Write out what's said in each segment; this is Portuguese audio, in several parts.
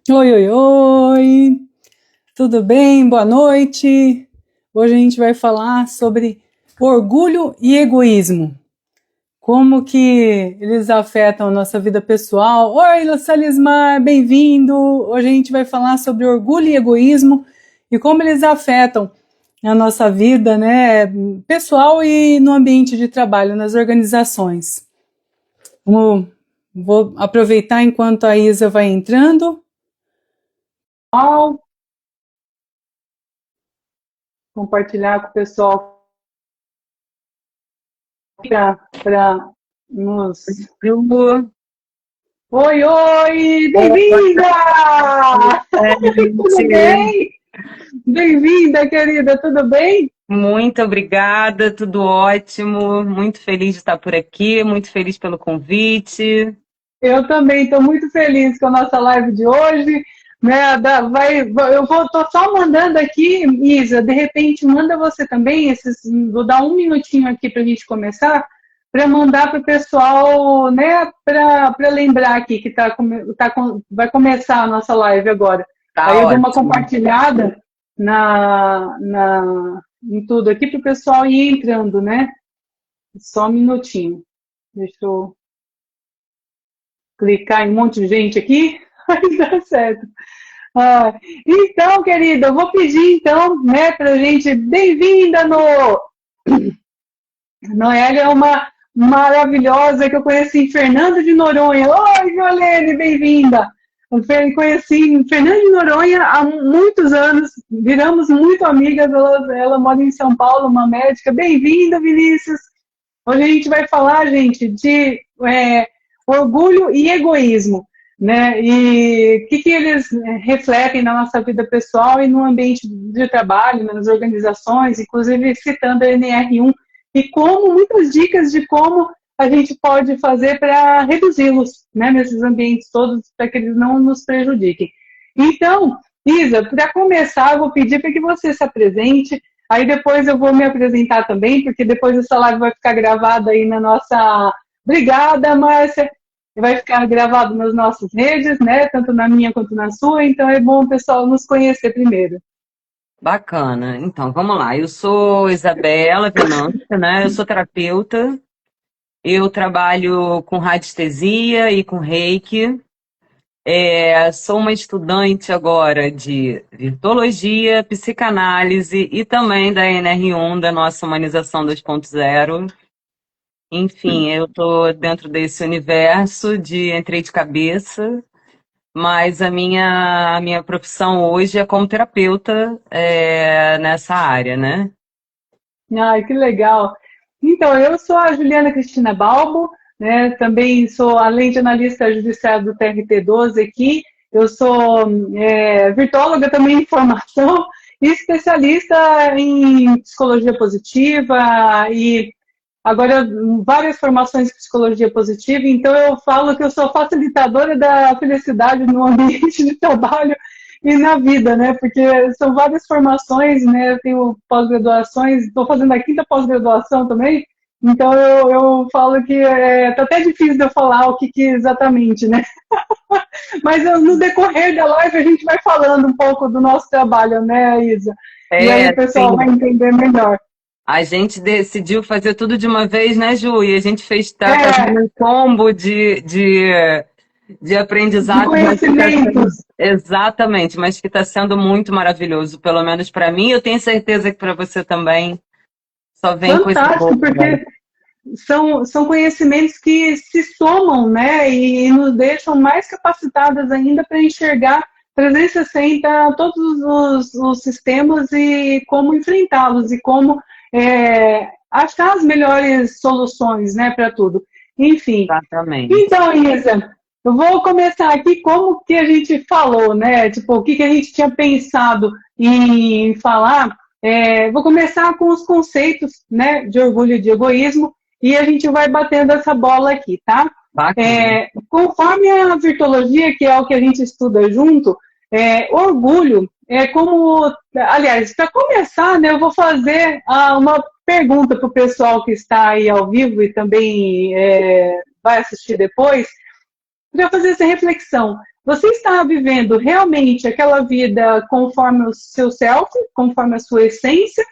Oi, oi, oi! Tudo bem? Boa noite! Hoje a gente vai falar sobre orgulho e egoísmo. Como que eles afetam a nossa vida pessoal. Oi, Lucalismar, bem-vindo! Hoje a gente vai falar sobre orgulho e egoísmo e como eles afetam a nossa vida, né, pessoal e no ambiente de trabalho, nas organizações. Vou aproveitar enquanto a Isa vai entrando. Compartilhar com o pessoal para nos... Ju. Oi, oi! Bem-vinda! Tudo bem? Bem-vinda, querida, tudo bem? Muito obrigada, tudo ótimo. Muito feliz de estar por aqui, muito feliz pelo convite. Eu também estou muito feliz com a nossa live de hoje. Né, tô só mandando aqui, Isa, de repente manda você também, vou dar um minutinho aqui para a gente começar, para mandar para o pessoal, né, para lembrar aqui que vai começar a nossa live agora. Tá Aí eu dou ótimo. uma compartilhada em tudo aqui para o pessoal ir entrando, né? Só um minutinho. Deixa eu clicar em um monte de gente aqui, aí dá certo. Então, querida, eu vou pedir então, né, pra gente, bem-vinda no Noélia, é uma maravilhosa que eu conheci em Fernando de Noronha. Oi, Violene, bem-vinda! Eu conheci em Fernando de Noronha há muitos anos, viramos muito amigas, ela mora em São Paulo, uma médica. Bem-vinda, Vinícius! Hoje a gente vai falar, gente, de orgulho e egoísmo, né? E o que eles refletem na nossa vida pessoal e no ambiente de trabalho, nas organizações, inclusive citando a NR1, e como muitas dicas de como a gente pode fazer para reduzi-los, né, nesses ambientes todos, para que eles não nos prejudiquem. Então, Isa, para começar, eu vou pedir para que você se apresente. Aí depois eu vou me apresentar também, porque depois essa live vai ficar gravada aí na nossa... Obrigada, Márcia! Vai ficar gravado nas nossas redes, né? Tanto na minha quanto na sua, então é bom o pessoal nos conhecer primeiro. Bacana. Então, vamos lá. Eu sou Isabela Venância, né? Eu sou terapeuta. Eu trabalho com radiestesia e com reiki. Sou uma estudante agora de virtuologia, psicanálise e também da NR1, da nossa Humanização 2.0. Enfim, eu estou dentro desse universo entrei de cabeça, mas a minha profissão hoje é como terapeuta nessa área, né? Ai, que legal. Então, eu sou a Juliana Cristina Balbo, né? Também sou, além de analista judiciária do TRT12 aqui, eu sou virtuóloga também em formação e especialista em psicologia positiva e agora várias formações em psicologia positiva, então eu falo que eu sou facilitadora da felicidade no ambiente de trabalho e na vida, né? Porque são várias formações, né? Eu tenho pós-graduações, estou fazendo a quinta pós-graduação também, então eu falo que tá até difícil de eu falar o que exatamente, né? Mas no decorrer da live a gente vai falando um pouco do nosso trabalho, né, Isa? E aí o pessoal Sim. vai entender melhor. A gente decidiu fazer tudo de uma vez, né, Ju? E a gente tá fazendo um combo de De aprendizado, mas que está sendo... conhecimentos. Exatamente, mas que está sendo muito maravilhoso, pelo menos para mim. Eu tenho certeza que para você também só vem coisa boa. Fantástico, porque são conhecimentos que se somam, né, e nos deixam mais capacitadas ainda para enxergar 360 todos os sistemas e como enfrentá-los e como achar as melhores soluções, né, para tudo. Enfim. Exatamente. Então, Isa, eu vou começar aqui como que a gente falou, né, tipo, o que a gente tinha pensado em falar. Vou começar com os conceitos, né, de orgulho e de egoísmo, e a gente vai batendo essa bola aqui, tá? Conforme a virtuologia, que é o que a gente estuda junto, orgulho é como... Aliás, para começar, né, eu vou fazer uma pergunta para o pessoal que está aí ao vivo e também vai assistir depois. para fazer essa reflexão. Você está vivendo realmente aquela vida conforme o seu self, conforme a sua essência,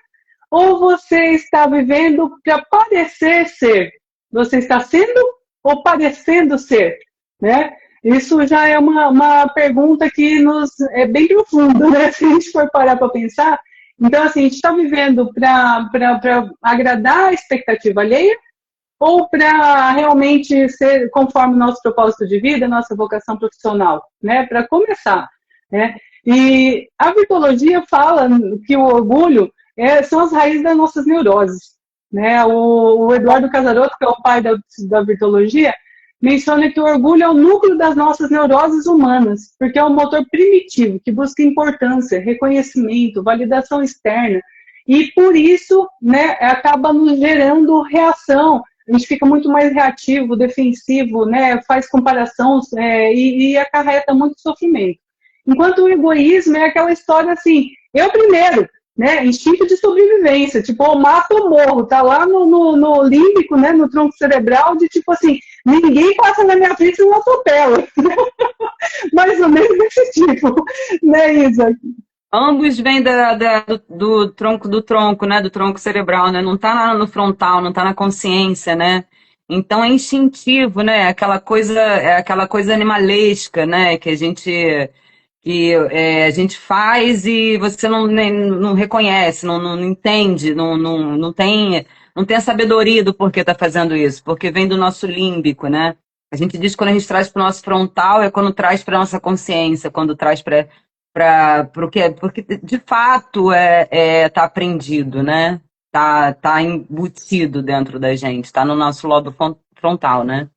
ou você está vivendo para parecer ser? Você está sendo ou parecendo ser? Né? Isso já é uma pergunta que é bem profunda, né? Se a gente for parar para pensar. Então, assim, a gente está vivendo para agradar a expectativa alheia ou para realmente ser conforme o nosso propósito de vida, nossa vocação profissional, né? Para começar, né? E a virtuologia fala que o orgulho são as raízes das nossas neuroses, né? O Eduardo Casarotto, que é o pai da virtuologia, menciona que o orgulho é o núcleo das nossas neuroses humanas, porque é um motor primitivo que busca importância, reconhecimento, validação externa, e por isso, né, acaba nos gerando reação. A gente fica muito mais reativo, defensivo, né, faz comparação e acarreta muito sofrimento. Enquanto o egoísmo é aquela história assim, eu primeiro, né, instinto de sobrevivência, tipo, ou mato ou morro, tá lá no límbico, né, no tronco cerebral, de tipo assim, ninguém passa na minha frente e não atropela. Mais ou menos desse tipo, né, Isa? Ambos vêm do tronco, né? Do tronco cerebral, né? Não tá no frontal, não tá na consciência, né? Então é instintivo, né? Aquela coisa animalesca, né? A gente faz e você não reconhece, não entende, não tem a sabedoria do porquê tá fazendo isso, porque vem do nosso límbico, né? A gente diz que quando a gente traz para o nosso frontal é quando traz para nossa consciência, quando traz porque de fato tá aprendido, né? Tá embutido dentro da gente, tá no nosso lobo frontal, né?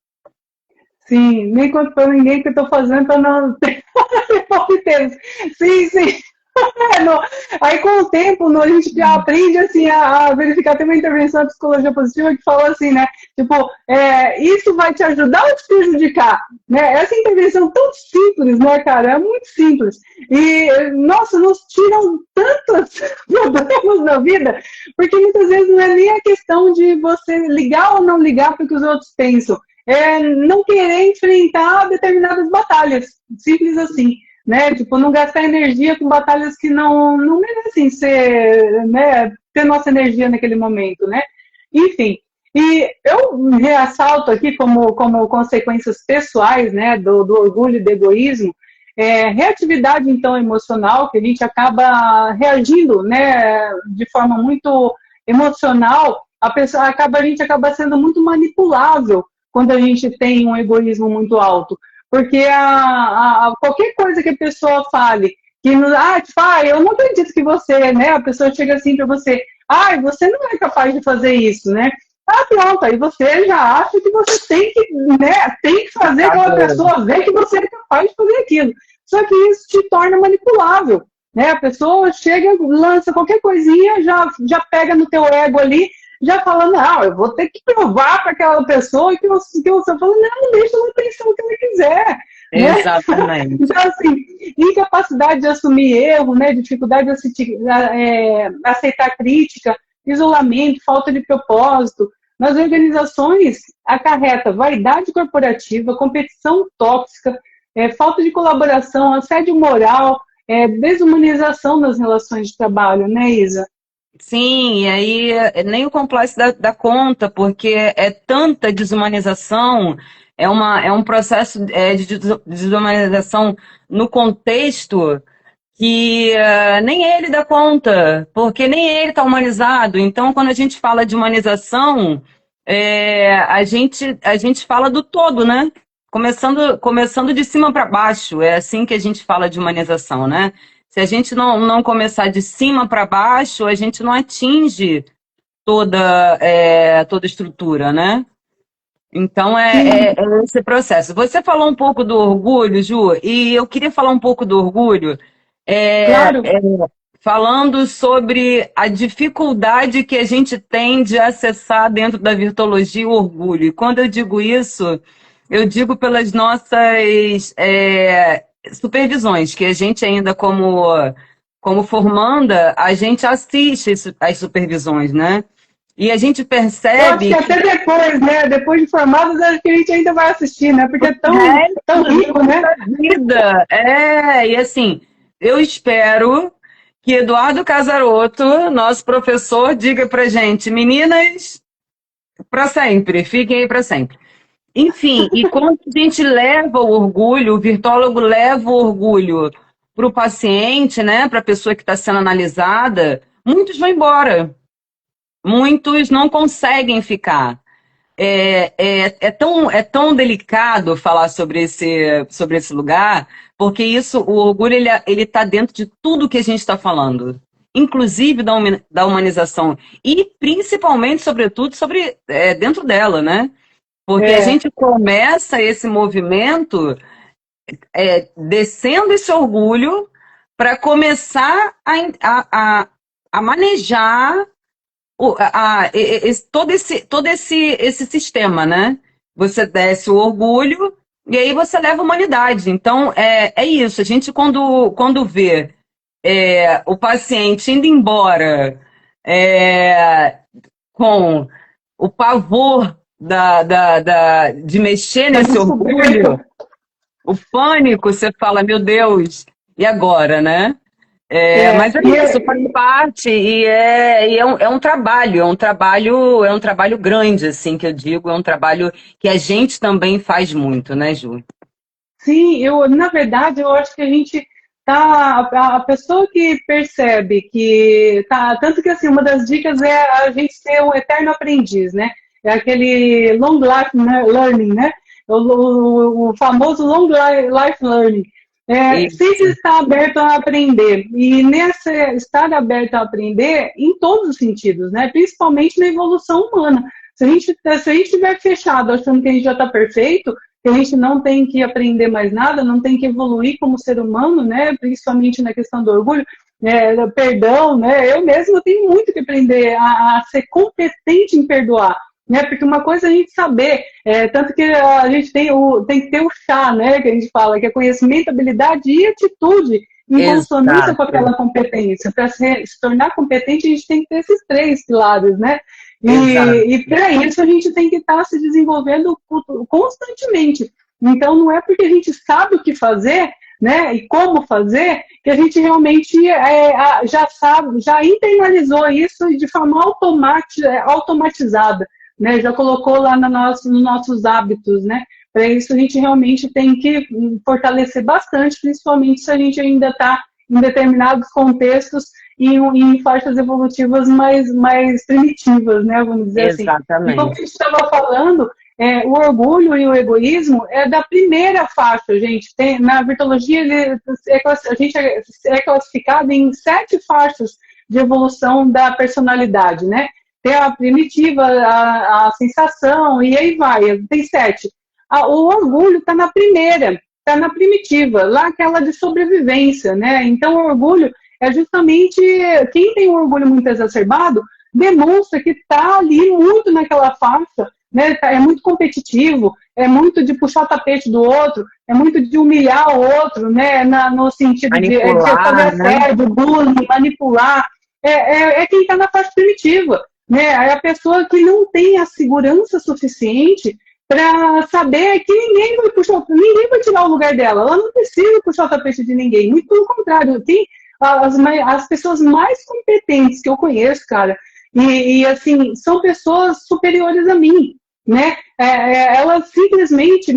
Sim, nem conto para ninguém que eu estou fazendo para não ter palpiteiros. Sim, sim. Aí, com o tempo, a gente já aprende assim, a verificar. Tem uma intervenção da psicologia positiva que fala assim, né? Tipo, isso vai te ajudar ou te prejudicar? Né? Essa intervenção tão simples, né, cara? É muito simples. E, nossa, nos tiram tantos problemas na vida, porque muitas vezes não é nem a questão de você ligar ou não ligar para o que os outros pensam. Não querer enfrentar determinadas batalhas. Simples assim. Né? Tipo, não gastar energia com batalhas que não merecem ser, né, ter nossa energia naquele momento, né? Enfim, e eu ressalto aqui como consequências pessoais, né, do orgulho e do egoísmo, reatividade, então, emocional, que a gente acaba reagindo, né, de forma muito emocional, a gente acaba sendo muito manipulável quando a gente tem um egoísmo muito alto. Porque qualquer coisa que a pessoa fale, eu não acredito que você, né? A pessoa chega assim para você, você não é capaz de fazer isso, né? Pronto, aí você já acha que você tem que, né, tem que fazer aquela pessoa ver que você é capaz de fazer aquilo. Só que isso te torna manipulável, né? A pessoa chega, lança qualquer coisinha, já pega no teu ego ali, já falando, eu vou ter que provar para aquela pessoa que você fala, não, deixa ela pensar o que ela quiser. Exatamente. Né? Então, assim, incapacidade de assumir erro, né, dificuldade de aceitar crítica, isolamento, falta de propósito. Nas organizações, acarreta vaidade corporativa, competição tóxica, falta de colaboração, assédio moral, desumanização das relações de trabalho, né, Isa? Sim, e aí nem o complexo dá conta, porque é tanta desumanização, é um processo de desumanização no contexto que nem ele dá conta, porque nem ele está humanizado. Então, quando a gente fala de humanização, a gente fala do todo, né? Começando de cima para baixo, é assim que a gente fala de humanização, né? Se a gente não começar de cima para baixo, a gente não atinge toda estrutura, né? Então é esse processo. Você falou um pouco do orgulho, Ju, e eu queria falar um pouco do orgulho, Claro. falando sobre a dificuldade que a gente tem de acessar dentro da virtuologia o orgulho. E quando eu digo isso, eu digo pelas nossas supervisões, que a gente ainda como formanda, a gente assiste às supervisões, né? E a gente Eu acho que percebe até depois, né? Depois de formados, acho que a gente ainda vai assistir, né? Porque é tão rico, né? vida. E assim, eu espero que Eduardo Casarotto, nosso professor, diga pra gente, meninas, para sempre, fiquem aí para sempre. Enfim, e quando a gente leva o orgulho, o virtólogo leva o orgulho para o paciente, né, para a pessoa que está sendo analisada, muitos vão embora, muitos não conseguem ficar. É tão delicado falar sobre esse lugar, porque isso, o orgulho, ele está dentro de tudo que a gente está falando, inclusive da humanização, e principalmente, sobretudo, dentro dela, né? Porque a gente começa esse movimento descendo esse orgulho para começar a manejar todo esse sistema, né? Você desce o orgulho e aí você leva a humanidade. Então, é isso. A gente, quando vê o paciente indo embora com o pavor de mexer nesse orgulho, o pânico, você fala, meu Deus, e agora, né? Mas isso, faz parte, é um trabalho, é um trabalho grande, assim, que eu digo, é um trabalho que a gente também faz muito, né, Ju? Sim, na verdade, eu acho que a gente a pessoa que percebe que tanto que assim, uma das dicas é a gente ser um eterno aprendiz, né? É aquele long life learning, né? O famoso long life learning. Sempre estar aberto a aprender. E nesse estar aberto a aprender em todos os sentidos, né? Principalmente na evolução humana. Se a gente estiver fechado achando que a gente já está perfeito, que a gente não tem que aprender mais nada, não tem que evoluir como ser humano, né? Principalmente na questão do orgulho, perdão, né? Eu mesmo tenho muito que aprender a ser competente em perdoar, né? Porque uma coisa é a gente saber, tanto que a gente tem que ter o chá, né? Que a gente fala, que é conhecimento, habilidade e atitude em consonância com aquela competência. Para se tornar competente, a gente tem que ter esses 3 pilares, né? E para isso a gente tem que estar se desenvolvendo constantemente. Então não é porque a gente sabe o que fazer, né, e como fazer, que a gente realmente já sabe, já internalizou isso de forma automatizada, né, já colocou lá nos nossos hábitos, né. Para isso a gente realmente tem que fortalecer bastante, principalmente se a gente ainda está em determinados contextos e em faixas evolutivas mais primitivas, né, vamos dizer assim. E como a gente estava falando, o orgulho e o egoísmo é da primeira faixa, gente. Na virtologia, a gente é classificado em 7 faixas de evolução da personalidade, né? Tem a primitiva, a sensação, e aí vai, tem 7. O orgulho está na primeira, está na primitiva, lá aquela de sobrevivência, né? Então, o orgulho é justamente quem tem um orgulho muito exacerbado demonstra que está ali muito naquela faixa, né? É muito competitivo, é muito de puxar o tapete do outro, é muito de humilhar o outro, né? No sentido manipular, de fazer assédio, bullying, manipular. Quem está na faixa primitiva, né? É a pessoa que não tem a segurança suficiente para saber que ninguém vai tirar o lugar dela. Ela não precisa puxar o tapete de ninguém. Muito pelo contrário, tem as pessoas mais competentes que eu conheço, cara, e assim, são pessoas superiores a mim, né? Elas simplesmente,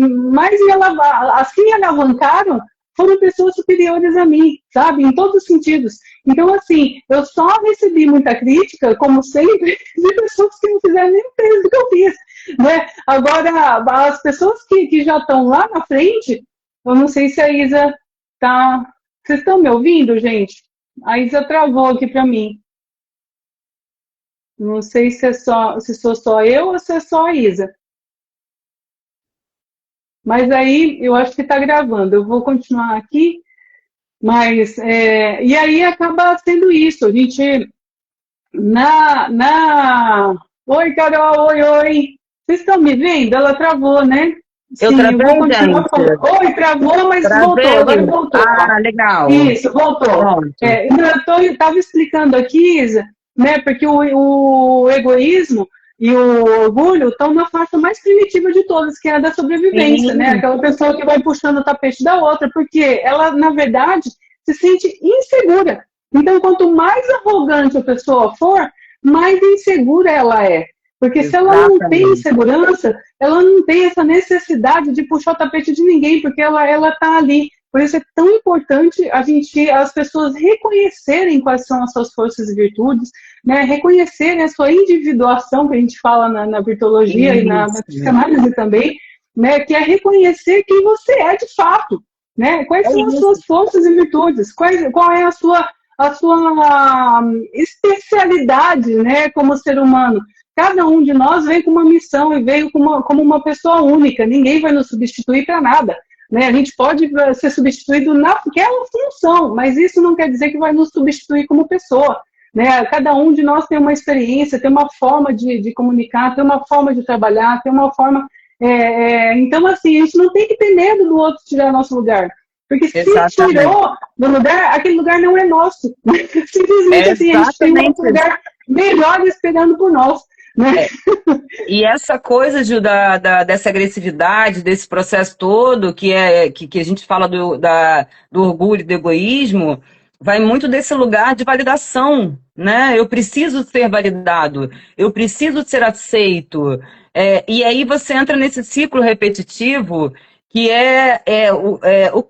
as que me alavancaram foram pessoas superiores a mim, sabe? Em todos os sentidos. Então, assim, eu só recebi muita crítica, como sempre, de pessoas que não fizeram nem o peso que eu fiz, né? Agora, as pessoas que já estão lá na frente, eu não sei se a Isa tá... Vocês estão me ouvindo, gente? A Isa travou aqui para mim. Não sei se sou só eu ou se é só a Isa. Mas aí eu acho que está gravando. Eu vou continuar aqui. Mas e aí acaba sendo isso. A gente Oi, Carol, oi. Vocês estão me vendo? Ela travou, né? Eu travei, gente. Oi, travou, mas voltou. Agora voltou. Legal. Isso, voltou. Eu estava explicando aqui, Isa, né? Porque o egoísmo e o orgulho estão na faixa mais primitiva de todas, que é a da sobrevivência, né? Sim, Aquela pessoa que vai puxando o tapete da outra, porque ela, na verdade, se sente insegura. Então, quanto mais arrogante a pessoa for, mais insegura ela é. Porque se ela não tem exatamente. insegurança, ela não tem essa necessidade de puxar o tapete de ninguém, porque ela está ali. Por isso é tão importante as pessoas reconhecerem quais são as suas forças e virtudes, né? Reconhecerem a sua individuação, que a gente fala na virtuologia e na Isso. psicanálise também, né? Que é reconhecer quem você é de fato, né? Quais É são as isso. suas forças e virtudes, qual é a sua especialidade, né, como ser humano. Cada um de nós veio com uma missão e veio como uma pessoa única. Ninguém vai nos substituir para nada. Né? A gente pode ser substituído naquela função, mas isso não quer dizer que vai nos substituir como pessoa. Né? Cada um de nós tem uma experiência, tem uma forma de comunicar, tem uma forma de trabalhar, tem uma forma... então, assim, a gente não tem que ter medo do outro tirar nosso lugar. Porque se Exatamente. tirou do lugar, aquele lugar não é nosso. Simplesmente É assim, a gente tem um exatamente outro isso. lugar melhor esperando por nós. Né? É. E essa coisa dessa agressividade, desse processo todo, que a gente fala do orgulho e do egoísmo, vai muito desse lugar de validação, né? Eu preciso ser validado, eu preciso ser aceito. E aí você entra nesse ciclo repetitivo que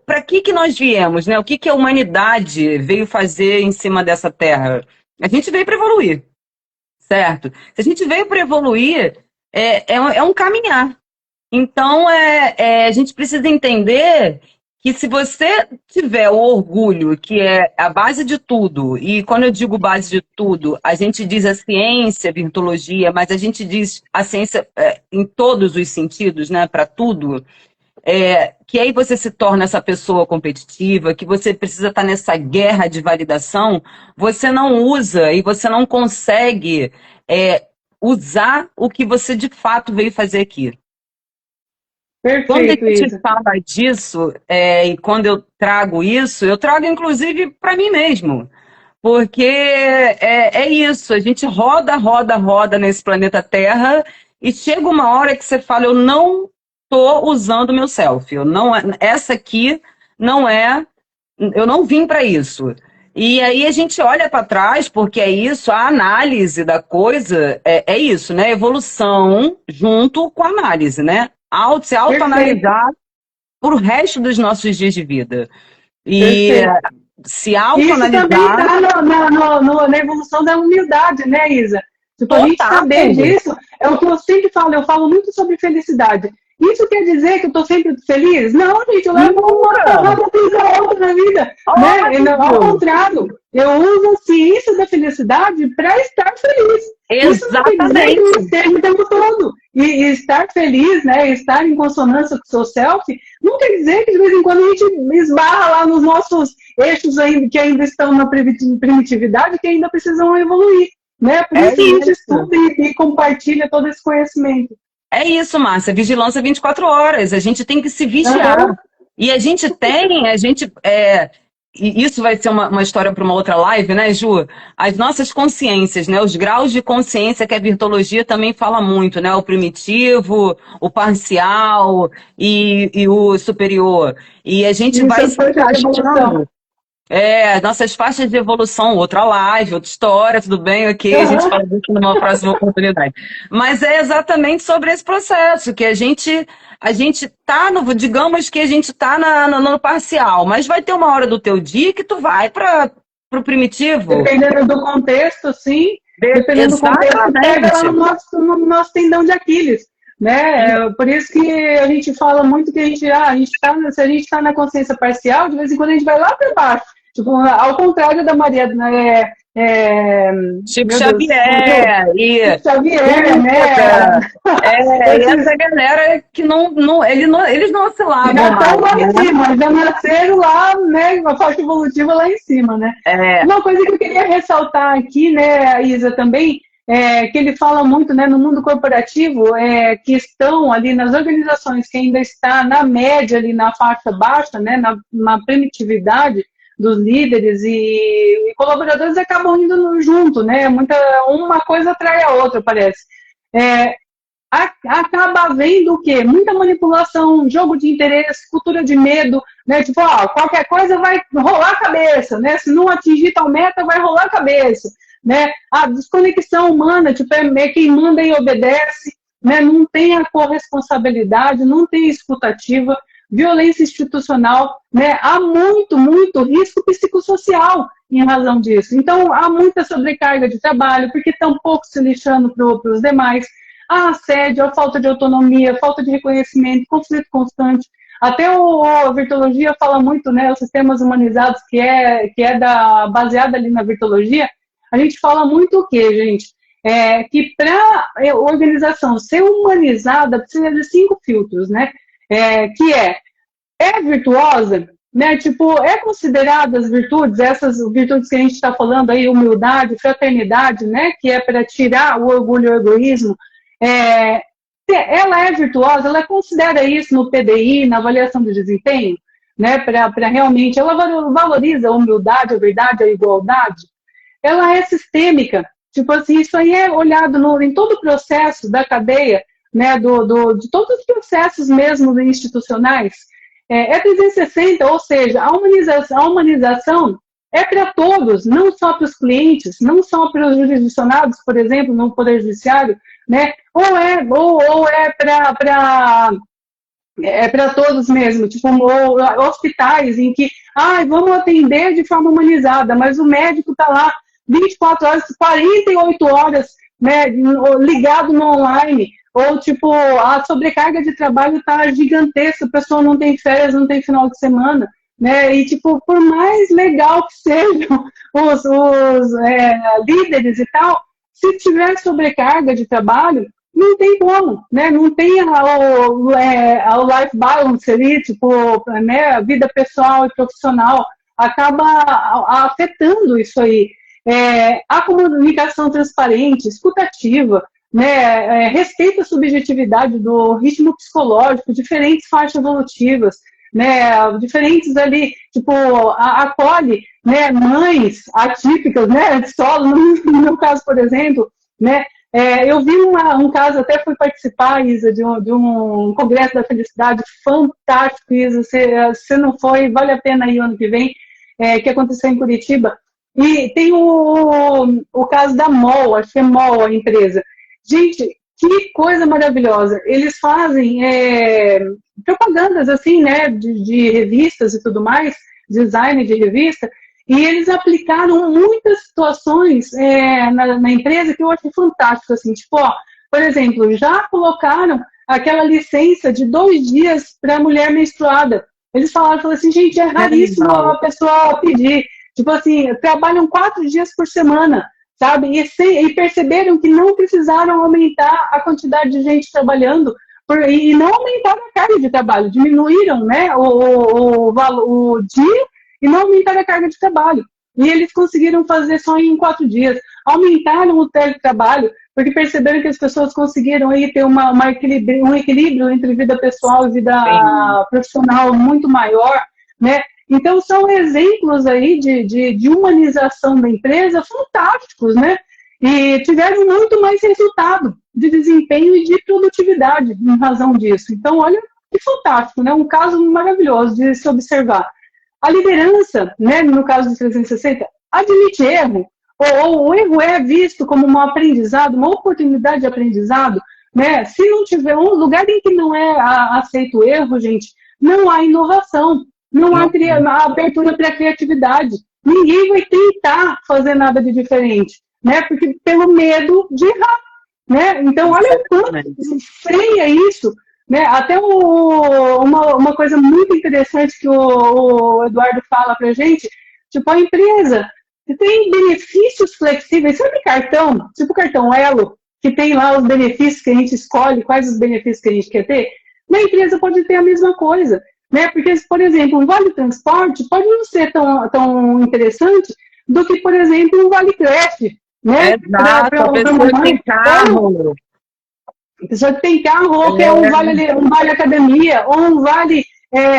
para que nós viemos, né? O que a humanidade veio fazer em cima dessa terra? A gente veio para evoluir. Certo? Se a gente veio para evoluir, é um caminhar. Então, a gente precisa entender que se você tiver o orgulho, que é a base de tudo, e quando eu digo base de tudo, a gente diz a ciência, a virtuologia, mas a gente diz a ciência em todos os sentidos, né, para tudo, que aí você se torna essa pessoa competitiva, que você precisa estar nessa guerra de validação, você não usa e você não consegue usar o que você de fato veio fazer aqui. Quando a Perfeito, gente Isa. fala disso, e quando eu trago isso, eu trago inclusive para mim mesmo. Porque é isso, a gente roda, roda, roda nesse planeta Terra e chega uma hora que você fala, eu não estou usando o meu selfie, essa aqui não é, eu não vim para isso. E aí a gente olha para trás, porque é isso, a análise da coisa é isso, né? Evolução junto com a análise, né? Se Perfeito, autoanalisar por o resto dos nossos dias de vida. E perfeito. se Isso também autoanalisar está na evolução da humildade, né, Isa? Tipo, a gente total. saber disso é o que eu sempre falo, eu falo muito sobre felicidade. Isso quer dizer que eu estou sempre feliz? Não, gente, eu levo uma Nunca! porrada atrás da outra na vida. Né? Ao Óbvio! contrário, eu uso a ciência da felicidade para estar feliz. Isso não quer dizer que eu Exatamente! esteja o tempo todo. E estar feliz, né, estar em consonância com o seu self, não quer dizer que de vez em quando a gente esbarra lá nos nossos eixos que ainda estão na primitividade, que ainda precisam evoluir. Né? Por É isso a gente isso. estuda e compartilha todo esse conhecimento. É isso, Márcia. Vigilância 24 horas. A gente tem que se vigiar. Uhum. E e isso vai ser uma história para uma outra live, né, Ju? As nossas consciências, né? Os graus de consciência que a virtuologia também fala muito, né? O primitivo, o parcial e o superior. E a gente Isso vai é se parte da evolução. encaixando. Nossas faixas de evolução, outra live, outra história, tudo bem, ok, a gente Uhum. fala disso numa próxima oportunidade. Mas é exatamente sobre esse processo, que a gente tá digamos que a gente tá no parcial, mas vai ter uma hora do teu dia que tu vai para o primitivo. Dependendo do contexto, sim. Dependendo do contexto, pega lá Exatamente. no nosso tendão de Aquiles. Né? Por isso que a gente fala muito que se a gente está na consciência parcial, de vez em quando a gente vai lá para baixo. Tipo, ao contrário da Maria, né? Chico Meu Deus, Xavier e Xavier, né? Buda. E essa galera que eles não oscilavam Já estão mais, lá né? em cima, já nasceram lá, né? Uma faixa evolutiva lá em cima, né? É, Uma coisa que eu queria ressaltar aqui, né, Isa, também, que ele fala muito, né, no mundo corporativo, que estão ali nas organizações que ainda está na média, ali na faixa baixa, né, na primitividade, dos líderes e colaboradores acabam indo junto, né? Uma coisa atrai a outra, parece. Acaba havendo o quê? Muita manipulação, jogo de interesse, cultura de medo, né? Tipo, qualquer coisa vai rolar a cabeça, né? Se não atingir tal meta, vai rolar a cabeça, né? A desconexão humana, tipo, quem manda e obedece, né? Não tem a corresponsabilidade, não tem escutativa, violência institucional, né? Há muito, muito risco psicossocial em razão disso. Então, há muita sobrecarga de trabalho, porque estão pouco se lixando para os demais. A assédio, a falta de autonomia, falta de reconhecimento, conflito constante. Até a virtuologia fala muito, né, os sistemas humanizados, que é baseada ali na virtuologia, a gente fala muito o quê, gente? Que para a organização ser humanizada, precisa de 5 filtros, né? Que é virtuosa, né? Tipo, é considerada as virtudes, essas virtudes que a gente está falando aí, humildade, fraternidade, né? Que é para tirar o orgulho e o egoísmo. Ela é virtuosa, ela considera isso no PDI, na avaliação de desempenho, né? Para realmente, ela valoriza a humildade, a verdade, a igualdade. Ela é sistêmica, tipo assim, isso aí é olhado em todo o processo da cadeia, né? De todos os processos mesmo institucionais. É 360, ou seja, a humanização é para todos, não só para os clientes, não só para os jurisdicionados, por exemplo, no Poder Judiciário, né? Ou é para todos mesmo, tipo hospitais em que vamos atender de forma humanizada, mas o médico está lá 24 horas, 48 horas, né, ligado no online, ou tipo, a sobrecarga de trabalho está gigantesca, a pessoa não tem férias, não tem final de semana, né? E tipo, por mais legal que sejam os líderes e tal, se tiver sobrecarga de trabalho, não tem como, né? Não tem o life balance ali, tipo, né? A vida pessoal e profissional acaba afetando isso aí. A comunicação transparente, escutativa, né? Respeito à subjetividade do ritmo psicológico, diferentes faixas evolutivas, né? Diferentes ali, tipo, acolhe, né? Mães atípicas, né? De solo, no meu caso, por exemplo, né? Eu vi um caso, até fui participar, Isa, de um Congresso da Felicidade fantástico, Isa, se não foi, vale a pena ir ano que vem, que aconteceu em Curitiba. E tem o caso da MOL, acho que é MOL a empresa. Gente, que coisa maravilhosa. Eles fazem propagandas, assim, né, de revistas e tudo mais, design de revista, e eles aplicaram muitas situações na empresa que eu achei fantástico, assim, tipo, por exemplo, já colocaram aquela licença de 2 dias para a mulher menstruada. Eles falaram assim, gente, é raríssimo a pessoa pedir. Tipo assim, trabalham 4 dias por semana, sabe? E perceberam que não precisaram aumentar a quantidade de gente trabalhando e não aumentaram a carga de trabalho, diminuíram, né, o dia e não aumentaram a carga de trabalho. E eles conseguiram fazer só em 4 dias. Aumentaram o teletrabalho, porque perceberam que as pessoas conseguiram aí ter um equilíbrio entre vida pessoal e vida profissional muito maior, né? Então, são exemplos aí de humanização da empresa fantásticos, né? E tiveram muito mais resultado de desempenho e de produtividade em razão disso. Então, olha que fantástico, né? Um caso maravilhoso de se observar. A liderança, né, no caso do 360, admite erro, ou o erro é visto como um aprendizado, uma oportunidade de aprendizado, né? Se não tiver um lugar em que não é aceito o erro, gente, não há inovação. Não há abertura para a criatividade. Ninguém vai tentar fazer nada de diferente, né? Porque pelo medo de errar, né? Então, olha o quanto freia isso, né? Até uma coisa muito interessante que o Eduardo fala para a gente, tipo, a empresa tem benefícios flexíveis, sabe cartão? Tipo cartão Elo, que tem lá os benefícios que a gente escolhe, quais os benefícios que a gente quer ter. Na empresa pode ter a mesma coisa. Né? Porque, por exemplo, um vale transporte pode não ser tão interessante do que, por exemplo, um vale creche. Né? Exato, a pessoa que tem carro. A pessoa que tem carro, ou quer um vale academia, ou um vale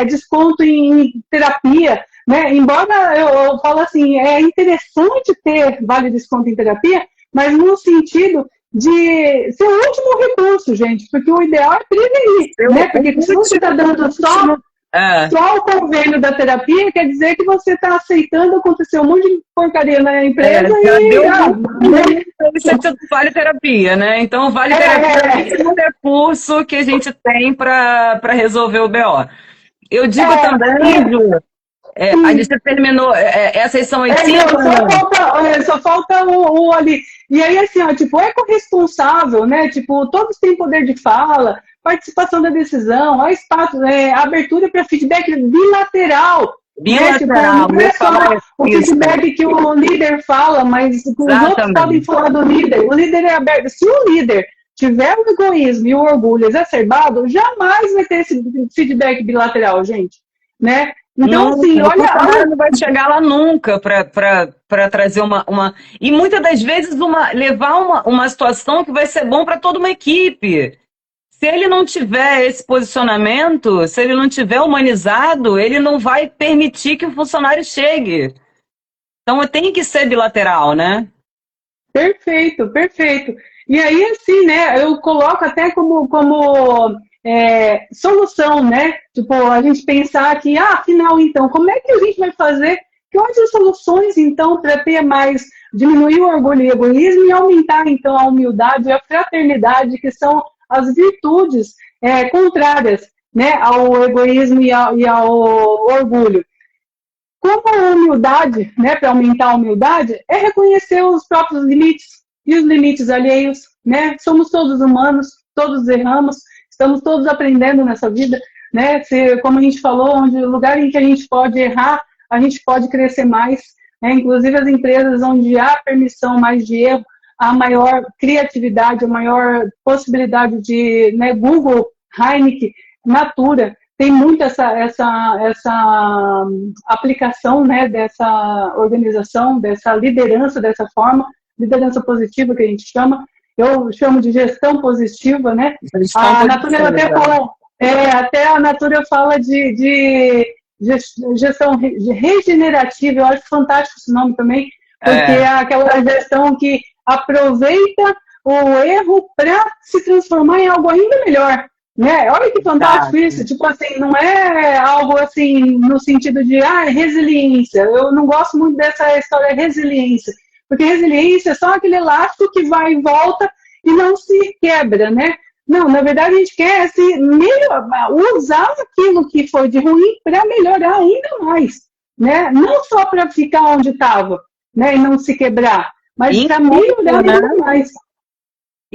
desconto em terapia. né? Embora eu falo assim, é interessante ter vale desconto em terapia, mas no sentido de ser o último recurso, gente, porque o ideal é prevenir, né? Porque se você está dando só o convênio da terapia, quer dizer que você está aceitando acontecer um monte de porcaria na empresa já e... deu isso vale terapia, né? Então, vale terapia é um recurso que a gente tem para resolver o BO. Eu digo também, Ju, a gente terminou, essas são as 5, só falta o ali. E aí, assim, ó, tipo, é corresponsável, né? Tipo, todos têm poder de fala, participação da decisão, a espaço, abertura para feedback bilateral. Né? Tipo, não é só o feedback que o líder fala, mas os outros podem falar do líder. O líder é aberto. Se o líder tiver o egoísmo e o orgulho exacerbado, jamais vai ter esse feedback bilateral, gente. Né? Então, não, assim, olha, não vai chegar lá nunca para trazer uma. E muitas das vezes levar uma situação que vai ser bom para toda uma equipe. Se ele não tiver esse posicionamento, se ele não tiver humanizado, ele não vai permitir que o funcionário chegue. Então tem que ser bilateral, né? Perfeito, perfeito. E aí, assim, né, eu coloco até como solução, né? Tipo, a gente pensar que, afinal, então, como é que a gente vai fazer? Que outras soluções, então, para ter mais, diminuir o orgulho e o egoísmo e aumentar, então, a humildade e a fraternidade, que são as virtudes contrárias, né, ao egoísmo e ao orgulho. Como a humildade, né, para aumentar a humildade, é reconhecer os próprios limites e os limites alheios, né? Somos todos humanos, todos erramos, estamos todos aprendendo nessa vida, né? Como a gente falou, onde o lugar em que a gente pode errar, a gente pode crescer mais, né? Inclusive as empresas onde há permissão mais de erro, há maior criatividade, a maior possibilidade de, né, Google, Heineken, Natura, tem muito essa aplicação, né, dessa organização, dessa liderança dessa forma, liderança positiva que a gente chama, eu chamo de gestão positiva, né? A Natura até fala, até a Natura fala de gestão regenerativa, eu acho fantástico esse nome também, porque é aquela gestão que aproveita o erro para se transformar em algo ainda melhor. Né? Olha que fantástico isso, tipo assim, não é algo assim no sentido de resiliência. Eu não gosto muito dessa história resiliência, porque resiliência é só aquele elástico que vai e volta e não se quebra, né? Não, na verdade a gente quer usar aquilo que foi de ruim para melhorar ainda mais, né? Não só para ficar onde estava, né, e não se quebrar, mas para melhorar ainda mais.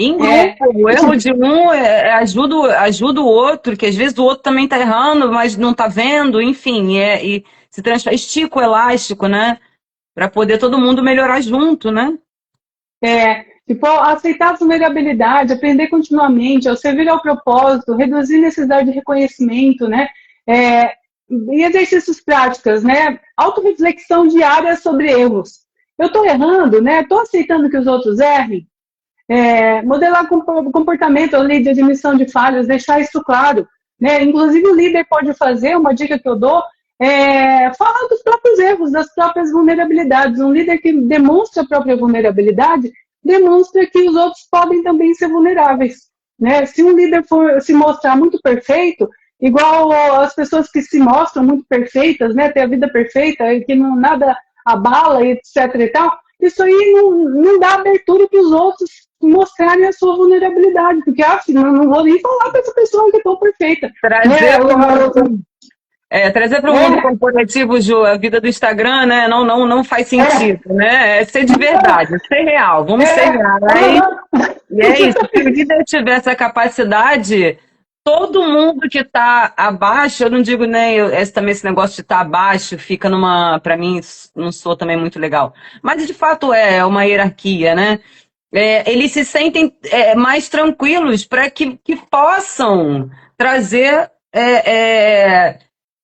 Em grupo, o erro de um ajuda o outro, que às vezes o outro também está errando, mas não está vendo, enfim, e se transforma, estica o elástico, né? Para poder todo mundo melhorar junto, né? Tipo, aceitar a vulnerabilidade, aprender continuamente, ao servir ao propósito, reduzir necessidade de reconhecimento, né? E exercícios práticos, né? Autoreflexão diária sobre erros. Eu estou errando, né? Estou aceitando que os outros errem. Modelar comportamento ali de admissão de falhas, deixar isso claro, né? Inclusive o líder pode fazer, uma dica que eu dou, falar dos próprios erros, das próprias vulnerabilidades. Um líder que demonstra a própria vulnerabilidade, demonstra que os outros podem também ser vulneráveis, né? Se um líder for se mostrar muito perfeito, igual as pessoas que se mostram muito perfeitas, né? Ter a vida perfeita, que não, nada abala, etc e tal, isso aí não dá abertura para os outros mostrarem a sua vulnerabilidade, porque não vou nem falar para essa pessoa que é tão perfeita. Trazer para o mundo corporativo, Ju, a vida do Instagram, né? Não faz sentido, né? É ser de verdade, ser real, vamos ser reais. E é isso, se o líder tiver essa capacidade, todo mundo que está abaixo, eu não digo nem também esse negócio de estar abaixo, fica para mim, não sou também muito legal. Mas de fato é uma hierarquia, né? Eles se sentem mais tranquilos para que possam trazer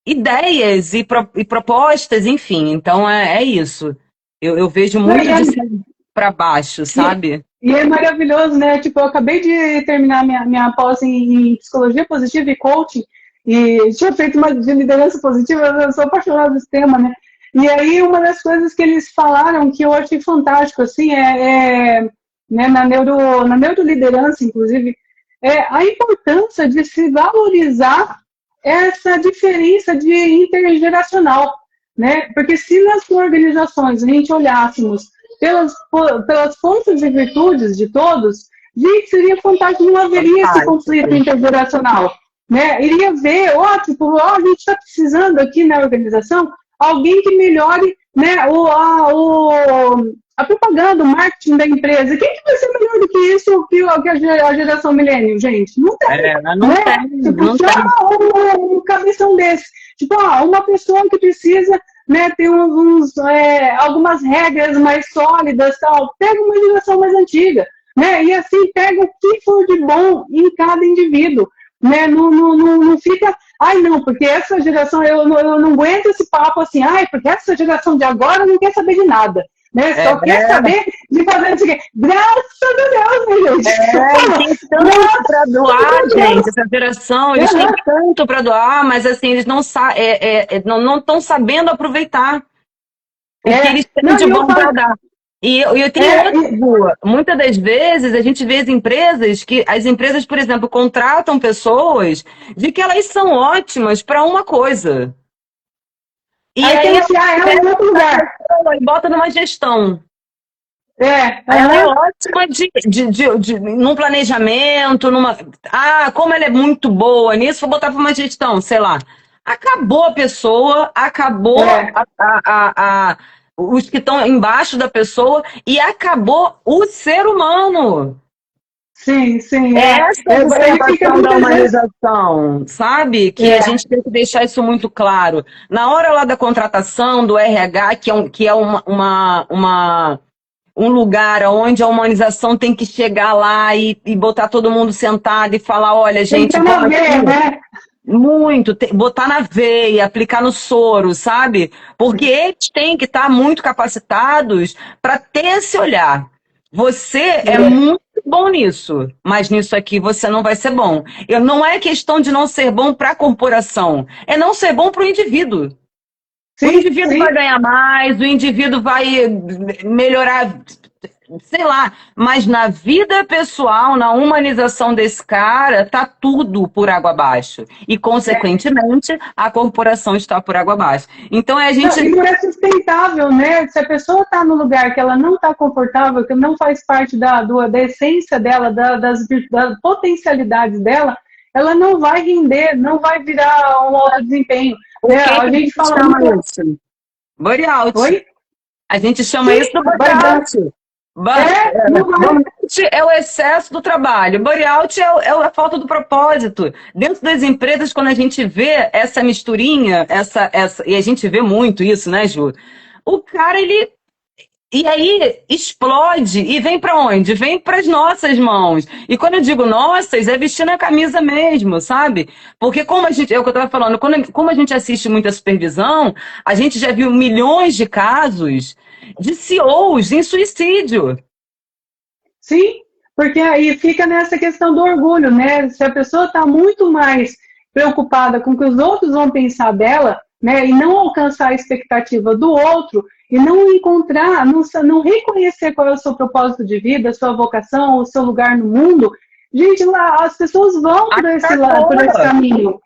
ideias e propostas, enfim. Então é isso. Eu vejo muito de cima para baixo, sabe? E é maravilhoso, né? Tipo, eu acabei de terminar minha pós em psicologia positiva e coaching, e tinha feito uma de liderança positiva, eu sou apaixonada desse tema, né? E aí uma das coisas que eles falaram que eu achei fantástico, assim, né, na neuroliderança, inclusive, é a importância de se valorizar essa diferença de intergeracional, né? Porque se nas organizações a gente olhássemos pelas forças e virtudes de todos, gente, seria fantástico, não haveria esse conflito intergeracional, né? Iria ver, tipo, a gente está precisando aqui na organização alguém que melhore, né, a propaganda, o marketing da empresa. Quem que vai ser melhor do que isso, que a geração milênio, gente? Não tem. Não né? tem. Tipo, Não chama um cabeção desse. Tipo, uma pessoa que precisa, né, ter algumas regras mais sólidas, tal. Pega uma geração mais antiga, né? E assim pega o que for de bom em cada indivíduo, né? Não fica, ai não, porque essa geração, eu não aguento esse papo assim, ai, porque essa geração de agora não quer saber de nada. Né? Só quer saber de fazer isso aqui. Graças a Deus, né, gente? Tem tanto para doar, gente. Essa geração, eles têm tanto para doar, mas assim, eles não estão sabendo aproveitar o que eles têm de bom para dar. E eu tenho outra. Muitas das vezes a gente vê as empresas, por exemplo, contratam pessoas de que elas são ótimas para uma coisa. E aí ela em outro lugar. E bota numa gestão. Ela é ótima num planejamento, como ela é muito boa nisso, vou botar para uma gestão, sei lá. Acabou a pessoa, acabou os que estão embaixo da pessoa e acabou o ser humano. Sim, sim. Essa é a observação da humanização, sabe? Que a gente tem que deixar isso muito claro. Na hora lá da contratação, do RH, que é um lugar onde a humanização tem que chegar lá e botar todo mundo sentado e falar, olha, gente... Tem que na veia, né? Muito, botar na veia, aplicar no soro, sabe? Porque eles têm que estar muito capacitados para ter esse olhar. Você é muito bom nisso, mas nisso aqui você não vai ser bom. Não é questão de não ser bom para a corporação, é não ser bom para o indivíduo. Sim, o indivíduo vai ganhar mais, o indivíduo vai melhorar, sei lá, mas na vida pessoal, na humanização desse cara, tá tudo por água abaixo. E, consequentemente, a corporação está por água abaixo. Então, a gente... E não é sustentável, né? Se a pessoa está no lugar que ela não está confortável, que não faz parte da essência dela, das potencialidades dela, ela não vai render, não vai virar um alto desempenho. A gente fala muito... Burnout. Oi? A gente chama isso de burnout. Burnout é o excesso do trabalho. Burnout é a falta do propósito. Dentro das empresas, quando a gente vê essa misturinha, e a gente vê muito isso, né, Ju? O cara, e aí explode e vem para onde? Vem para as nossas mãos. E quando eu digo nossas, é vestindo a camisa mesmo, sabe? Porque como a gente, é o que eu estava falando, como a gente assiste muita supervisão, a gente já viu milhões de casos de CEOs em suicídio. Sim, porque aí fica nessa questão do orgulho, né? Se a pessoa está muito mais preocupada com o que os outros vão pensar dela, né? E não alcançar a expectativa do outro, e não encontrar, não reconhecer qual é o seu propósito de vida, a sua vocação, o seu lugar no mundo, gente, lá as pessoas vão por esse caminho.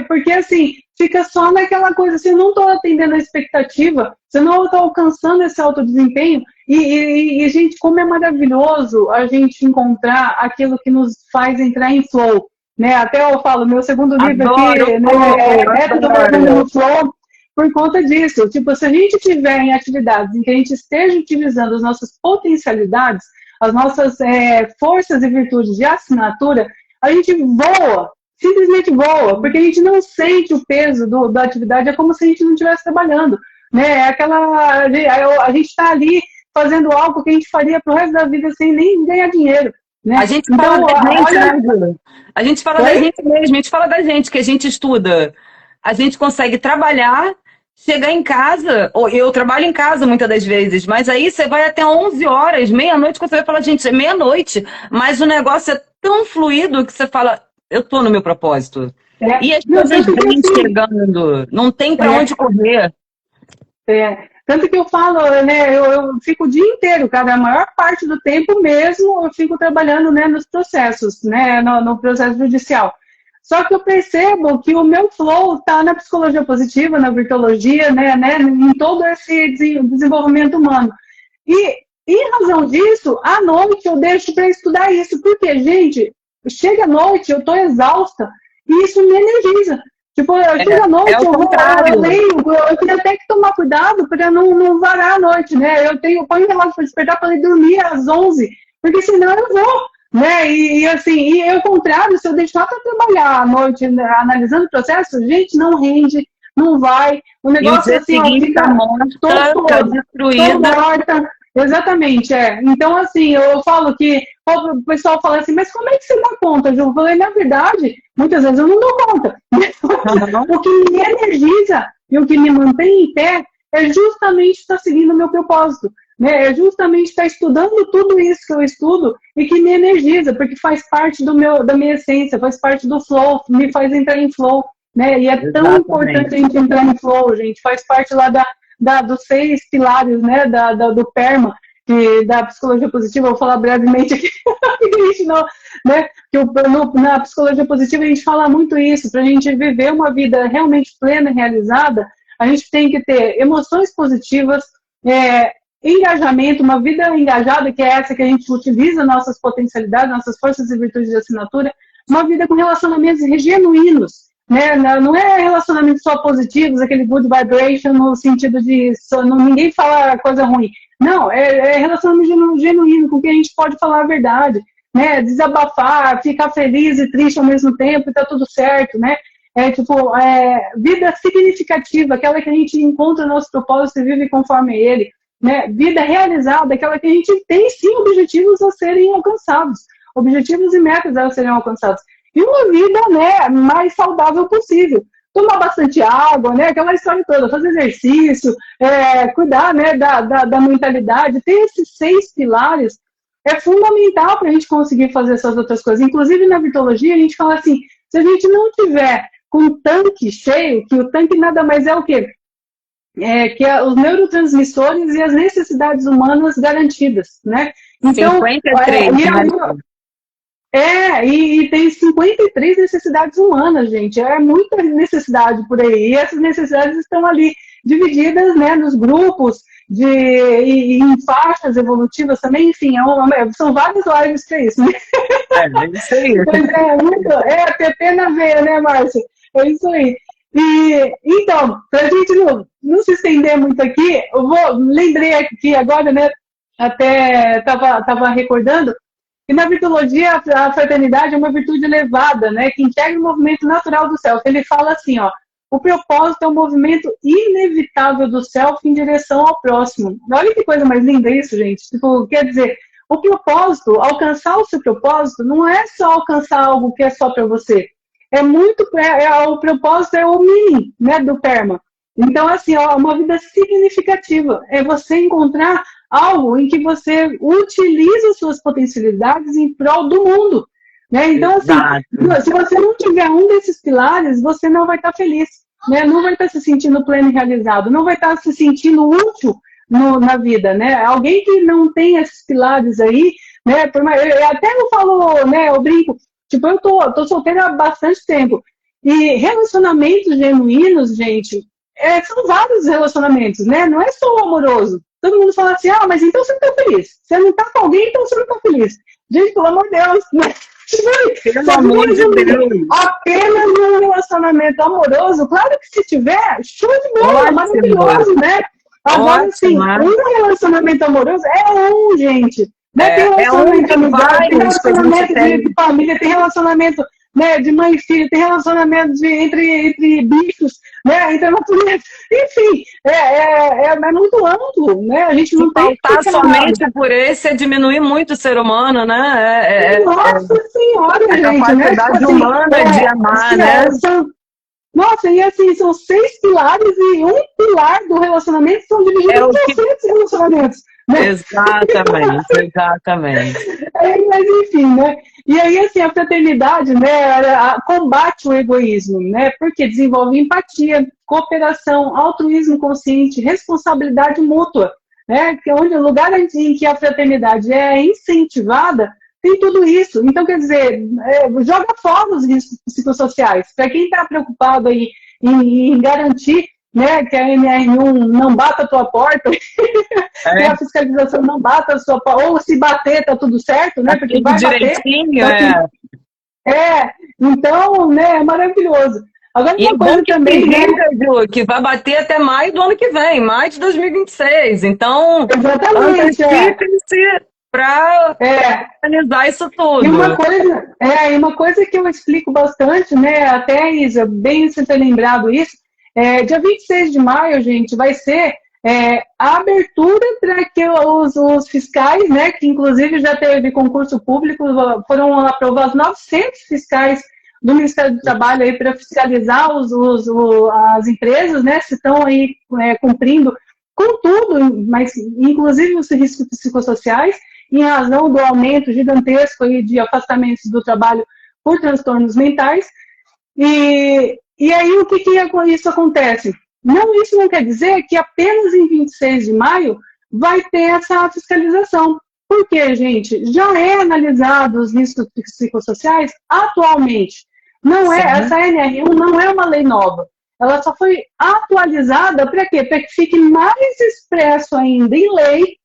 Porque assim, fica só naquela coisa, assim, eu não estou atendendo a expectativa, se eu não estou alcançando esse alto desempenho, e, gente, como é maravilhoso a gente encontrar aquilo que nos faz entrar em flow, né? Até eu falo, meu segundo livro aqui, né, no flow, por conta disso. Tipo, se a gente tiver em atividades em que a gente esteja utilizando as nossas potencialidades, as nossas forças e virtudes de assinatura, a gente voa, simplesmente voa, porque a gente não sente o peso da atividade, é como se a gente não estivesse trabalhando, né? A gente está ali fazendo algo que a gente faria pro resto da vida sem nem ganhar dinheiro. Né? A gente fala da gente, né? A gente fala da gente mesmo, a gente fala da gente, que a gente estuda. A gente consegue trabalhar, chegar em casa, eu trabalho em casa muitas das vezes, mas aí você vai até 11 horas, meia-noite, quando você vai falar, gente, é meia-noite, mas o negócio é tão fluido que você fala, eu tô no meu propósito. E as Não, coisas tanto que vêm assim, chegando, não tem para onde correr. tanto que eu falo, né, eu fico o dia inteiro, cara, a maior parte do tempo mesmo eu fico trabalhando, né, nos processos, né, no processo judicial. Só que eu percebo que o meu flow está na psicologia positiva, na virtuologia, né, em todo esse desenvolvimento humano. E, em razão disso, à noite eu deixo para estudar isso, porque, gente, chega à noite, eu estou exausta, e isso me energiza. Tipo, eu chego à É noite, o eu contrário. leio, eu tenho até que tomar cuidado para não varar a noite, né? Eu ponho o relógio para despertar para ir dormir às 11, porque senão eu vou, né? E assim, e ao contrário, se eu deixar para trabalhar à noite, né, analisando o processo, gente, não rende, não vai, o E o negócio dia assim, ó, seguinte está fica morta, está todo, tô destruída. morta. Exatamente, Então, assim, eu falo que o pessoal fala assim, mas como é que você dá conta, Ju? Eu falei, na verdade, muitas vezes eu não dou conta. O que me energiza e o que me mantém em pé é justamente estar seguindo o meu propósito. Né? É justamente estar estudando tudo isso que eu estudo e que me energiza, porque faz parte da minha essência, faz parte do flow, me faz entrar em flow. Né? E é tão Exatamente. importante a gente entrar em flow, gente. Faz parte lá dos 6 pilares, né? Do PERMA, da psicologia positiva. Vou falar brevemente aqui, não, né? Que na psicologia positiva a gente fala muito isso. Para a gente viver uma vida realmente plena e realizada, a gente tem que ter emoções positivas, engajamento, uma vida engajada, que é essa que a gente utiliza nossas potencialidades, nossas forças e virtudes de assinatura, uma vida com relacionamentos genuínos, né? Não é relacionamentos só positivos, aquele good vibration no sentido de ninguém fala coisa ruim. Não, é relacionamento genuíno, com quem a gente pode falar a verdade, né? Desabafar, ficar feliz e triste ao mesmo tempo e tá tudo certo, né? Vida significativa, aquela que a gente encontra o nosso propósito e vive conforme ele, né? Vida realizada, aquela que a gente tem sim objetivos a serem alcançados, objetivos e metas a serem alcançados. E uma vida, né, mais saudável possível. Tomar bastante água, né, aquela história toda, fazer exercício, cuidar, né, da mentalidade, ter esses 6 pilares é fundamental para a gente conseguir fazer essas outras coisas. Inclusive, na vitologia, a gente fala assim, se a gente não tiver com o tanque cheio, que o tanque nada mais é o quê? Que é os neurotransmissores e as necessidades humanas garantidas, né? Então, 53, né? E tem 53 necessidades humanas, gente. É muita necessidade por aí. E essas necessidades estão ali divididas, né, nos grupos e em faixas evolutivas também. Enfim, são vários lives para isso, né? É isso aí. PP na veia, né, Márcia? É isso aí. Então, para a gente não se estender muito aqui, lembrei aqui agora, né, até estava recordando, e na virtuologia, a fraternidade é uma virtude elevada, né, que integra o movimento natural do self. Ele fala assim, ó, o propósito é um movimento inevitável do self em direção ao próximo. Olha que coisa mais linda isso, gente. Tipo, quer dizer, o propósito, alcançar o seu propósito, não é só alcançar algo que é só para você. O propósito é o meaning, né, do PERMA. Então, assim, ó, uma vida significativa é você encontrar algo em que você utiliza suas potencialidades em prol do mundo. Né? Então, assim, se você não tiver um desses pilares, você não vai estar feliz, né? Não vai estar se sentindo pleno e realizado, não vai estar se sentindo útil na vida. Né? Alguém que não tem esses pilares aí, né? Até eu falo, né? Eu brinco, tipo, eu tô solteira há bastante tempo. E relacionamentos genuínos, gente, são vários relacionamentos, né? Não é só o amoroso. Todo mundo fala assim, mas então você não tá feliz. Você não tá com alguém, então você não tá feliz. Gente, pelo amor de Deus, né? Pelo amor de Deus. Apenas um relacionamento amoroso, claro que se tiver, show de bola, maravilhoso, né? Agora, sim, um relacionamento amoroso é gente. Né? Tem relacionamento amizade, tem relacionamento de família, tem relacionamento, né, de mãe e filho, tem relacionamento entre bichos, né, entre natureza, enfim, é muito amplo, né, a gente não tem que ficar somente por esse é diminuir muito o ser humano, né, Nossa Senhora, a gente, capacidade né, humana de amar, né. Nossa, e assim, são 6 pilares e um pilar do relacionamento são divididos em 300 relacionamentos. Né? Exatamente, exatamente. Mas enfim, né? E aí, assim, a fraternidade, né, combate o egoísmo, né? Porque desenvolve empatia, cooperação, altruísmo consciente, responsabilidade mútua, né? Que é onde o lugar em que a fraternidade é incentivada, tem tudo isso. Então, quer dizer, joga fora os riscos psicossociais. Para quem está preocupado aí em garantir, né, que a NR1 não bata a tua porta, que a fiscalização não bata a sua porta, ou se bater tá tudo certo, né, porque vai bater. Então, né, é maravilhoso. Agora, e uma coisa que também, né? Ju, que vai bater até maio do ano que vem, maio de 2026. Então, exatamente, antecipe-se para organizar isso tudo. E uma coisa que eu explico bastante, né, até, Isa, bem você ter lembrado isso, dia 26 de maio, gente, vai ser a abertura para que os fiscais, né, que inclusive já teve concurso público, foram aprovados 900 fiscais do Ministério do Trabalho aí para fiscalizar as empresas, né, se estão aí cumprindo com tudo, mas inclusive os riscos psicossociais, em razão do aumento gigantesco aí de afastamentos do trabalho por transtornos mentais. E aí o que isso acontece? Isso não quer dizer que apenas em 26 de maio vai ter essa fiscalização. Por quê, gente? Já é analisado os riscos psicossociais atualmente. Essa NR1 não é uma lei nova. Ela só foi atualizada para quê? Para que fique mais expresso ainda em lei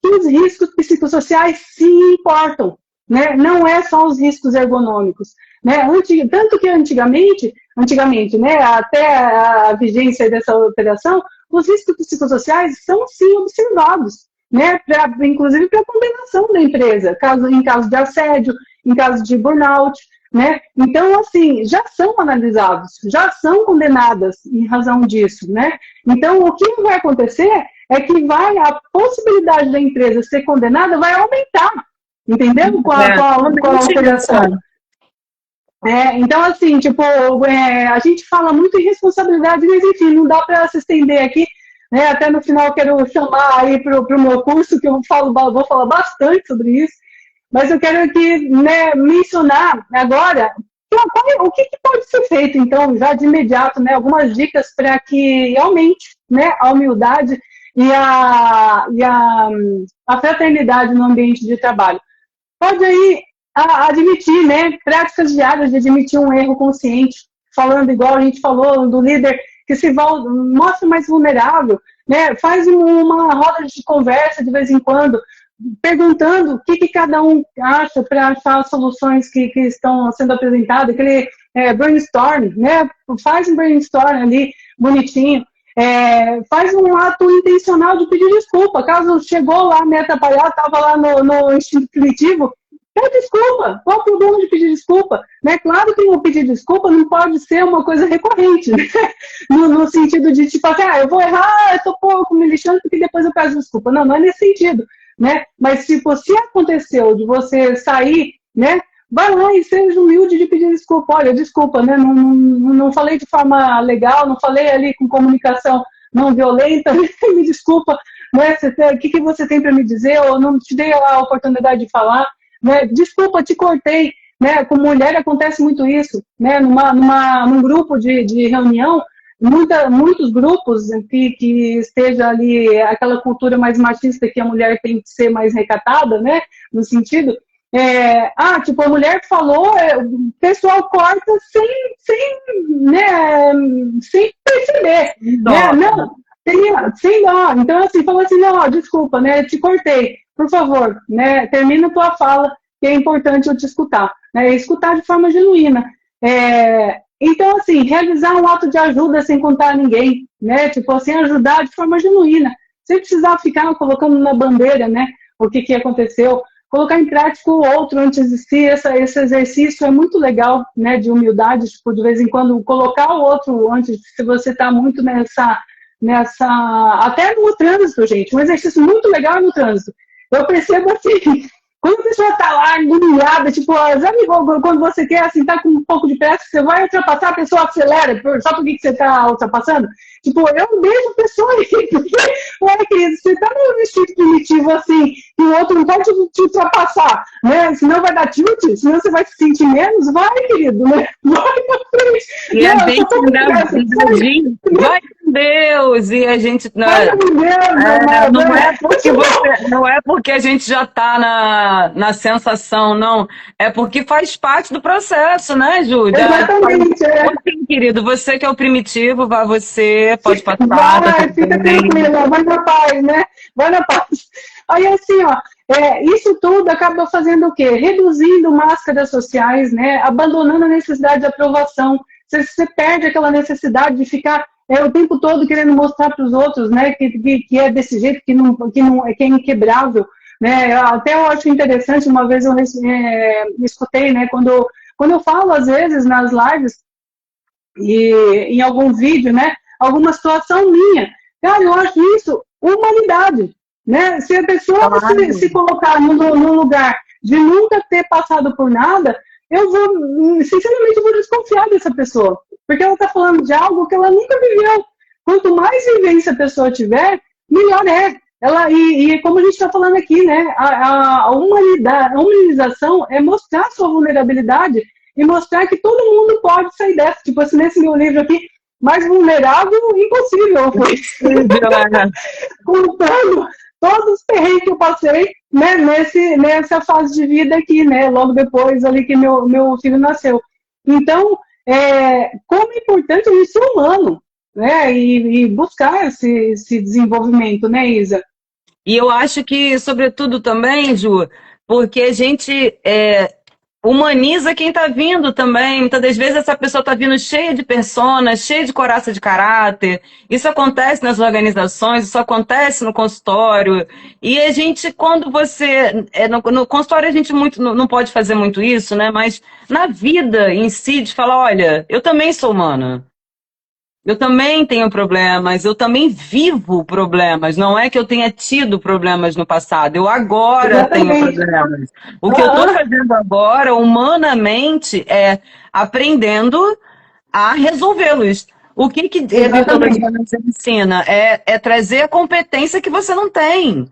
que os riscos psicossociais se importam. Né? Não é só os riscos ergonômicos. Né? Tanto que antigamente, né, até a vigência dessa alteração, os riscos psicossociais são sim observados, né, inclusive para a condenação da empresa, em caso de assédio, em caso de burnout. Né? Então, assim, já são analisados, já são condenadas em razão disso. Né? Então, o que vai acontecer é que a possibilidade da empresa ser condenada vai aumentar, entendeu? Com a alteração. Então, assim, tipo, a gente fala muito em responsabilidade, mas, enfim, não dá para se estender aqui. Né? Até no final, quero chamar aí para o meu curso, que eu vou falar bastante sobre isso. Mas eu quero aqui, né, mencionar agora o que pode ser feito, então, já de imediato, né, algumas dicas para que aumente, né, a humildade e a fraternidade no ambiente de trabalho. Pode aí admitir, né, práticas diárias de admitir um erro consciente, falando igual a gente falou do líder que se mostra mais vulnerável, né, faz uma roda de conversa de vez em quando, perguntando o que cada um acha para achar as soluções que estão sendo apresentadas, aquele brainstorm, né, faz um brainstorm ali bonitinho, faz um ato intencional de pedir desculpa, caso chegou lá, me atrapalhar, estava lá no instinto primitivo, pede desculpa, qual o problema de pedir desculpa? Né? Claro que o pedir desculpa não pode ser uma coisa recorrente, né? no sentido de, tipo, eu vou errar, eu tô pouco me lixando porque depois eu peço desculpa. Não é nesse sentido, né? Mas, tipo, se aconteceu de você sair, né, vai lá e seja humilde de pedir desculpa. Olha, desculpa, né? Não falei de forma legal, não falei ali com comunicação não violenta, me desculpa, né? O que você tem para me dizer? Ou não te dei a oportunidade de falar. Né? Desculpa, te cortei. Né? Com mulher acontece muito isso. Né? Num grupo de reunião, muitos grupos que esteja ali aquela cultura mais machista que a mulher tem que ser mais recatada, né? No sentido, tipo, a mulher falou, o pessoal corta sem perceber. Né? Não, sem dó. Então, assim, falou assim, não, desculpa, né? Te cortei. Por favor, né, termina a tua fala, que é importante eu te escutar. Né, escutar de forma genuína. Então, assim, realizar um ato de ajuda sem contar a ninguém. Né, tipo assim, ajudar de forma genuína. Sem precisar ficar colocando na bandeira, né, o que aconteceu. Colocar em prática o outro antes de si. Esse exercício é muito legal, né, de humildade. Tipo, de vez em quando, colocar o outro antes, se você está muito nessa... Até no trânsito, gente. Um exercício muito legal no trânsito. Eu percebo assim, quando a pessoa tá lá, agoniada, tipo, sabe quando você quer, assim, tá com um pouco de pressa, você vai ultrapassar, a pessoa acelera, só porque você tá ultrapassando? Tipo, eu deixo a pessoa aí, porque, ué, querido, você tá num vestido primitivo assim, e o outro não pode te ultrapassar, né? Senão vai dar tilt, senão você vai se sentir menos, vai, querido, né? Vai pra frente. E a Não, eu gente tô ainda diz, vai com Deus, e a gente vai com Deus, amado, não é porque continua. não é porque a gente já está na sensação, não. É porque faz parte do processo, né, Júlia? Exatamente, Sim, querido, você que é o primitivo, vai você, pode passar, tá vai, tudo fica bem. tranquila, vai na paz, né? Vai na paz. Aí, assim, ó, isso tudo acaba fazendo o quê? Reduzindo máscaras sociais, né? Abandonando a necessidade de aprovação. Você perde aquela necessidade de ficar o tempo todo querendo mostrar para os outros, né? Que é desse jeito, que é inquebrável. Né? Até eu acho interessante, uma vez eu escutei, né? Quando eu falo, às vezes, nas lives, e em algum vídeo, né? Alguma situação minha. Cara, eu acho isso humanidade. Né? Se a pessoa se colocar no lugar de nunca ter passado por nada, eu vou, sinceramente, eu vou desconfiar dessa pessoa. Porque ela está falando de algo que ela nunca viveu. Quanto mais vivência a pessoa tiver, melhor é. E como a gente está falando aqui, né? A humanização é mostrar a sua vulnerabilidade e mostrar que todo mundo pode sair dessa. Tipo assim, nesse meu livro aqui, mais vulnerável, impossível. Contando todos os perrengues que eu passei, né, nessa fase de vida aqui, né, logo depois ali que meu filho nasceu. Então, como é importante a gente ser humano, né, e buscar esse desenvolvimento, né, Isa? E eu acho que, sobretudo também, Ju, porque a gente humaniza quem está vindo também. Muitas das vezes essa pessoa está vindo cheia de personas, cheia de coraça de caráter. Isso acontece nas organizações, isso acontece no consultório. E a gente, quando você... no consultório a gente não pode fazer muito isso, né? Mas na vida em si, de falar, olha, eu também sou humana. Eu também tenho problemas, eu também vivo problemas. Não é que eu tenha tido problemas no passado, eu agora tenho problemas. O que eu estou fazendo agora, humanamente, é aprendendo a resolvê-los. O que a virtuologia nos ensina? É trazer a competência que você não tem.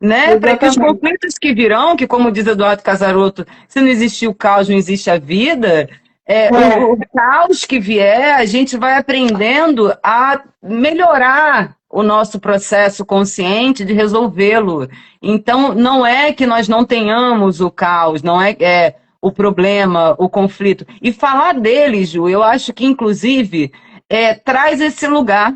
Né? Para que os conflitos que virão, que como diz Eduardo Casaroto, se não existir o caos, não existe a vida, o caos que vier, a gente vai aprendendo a melhorar o nosso processo consciente de resolvê-lo. Então, não é que nós não tenhamos o caos, não é o problema, o conflito. E falar dele, Ju, eu acho que, inclusive, traz esse lugar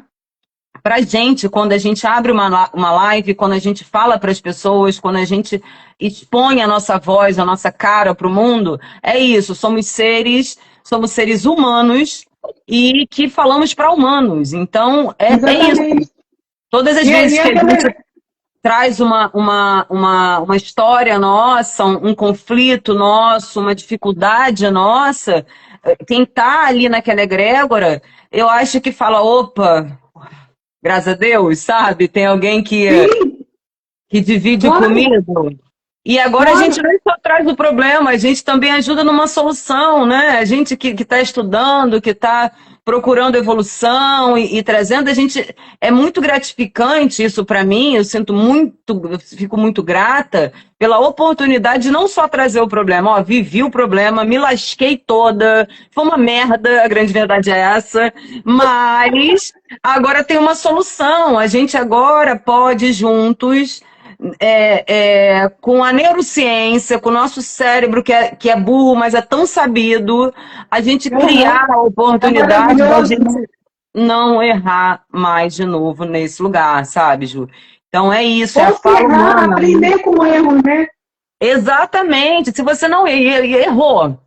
para a gente, quando a gente abre uma live, quando a gente fala para as pessoas, quando a gente expõe a nossa voz, a nossa cara para o mundo, é isso, somos seres humanos e que falamos para humanos. Então, é isso. Todas as vezes que a gente traz uma história nossa, um conflito nosso, uma dificuldade nossa, quem está ali naquela egrégora, eu acho que fala, opa... Graças a Deus, sabe? Tem alguém que divide comigo. E agora a gente não só traz o problema, a gente também ajuda numa solução, né? A gente que está estudando, que está procurando evolução e trazendo, é muito gratificante isso para mim, eu fico muito grata pela oportunidade de não só trazer o problema, vivi o problema, me lasquei toda, foi uma merda, a grande verdade é essa, mas agora tem uma solução, a gente agora pode juntos... com a neurociência, com o nosso cérebro que é burro, mas é tão sabido, a gente criar a oportunidade de a gente não errar mais de novo nesse lugar, sabe, Ju? Então é isso, é a fala humana. Aprender com o erro, né? Exatamente, se você não errou,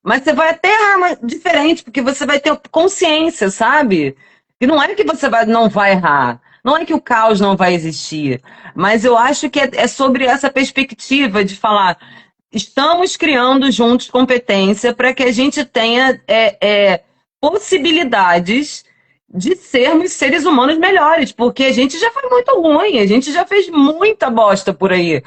mas você vai até errar diferente, porque você vai ter consciência, sabe? E não é que você não vai errar, não é que o caos não vai existir, mas eu acho que é sobre essa perspectiva de falar, estamos criando juntos competência para que a gente tenha possibilidades de sermos seres humanos melhores, porque a gente já foi muito ruim, a gente já fez muita bosta por aí.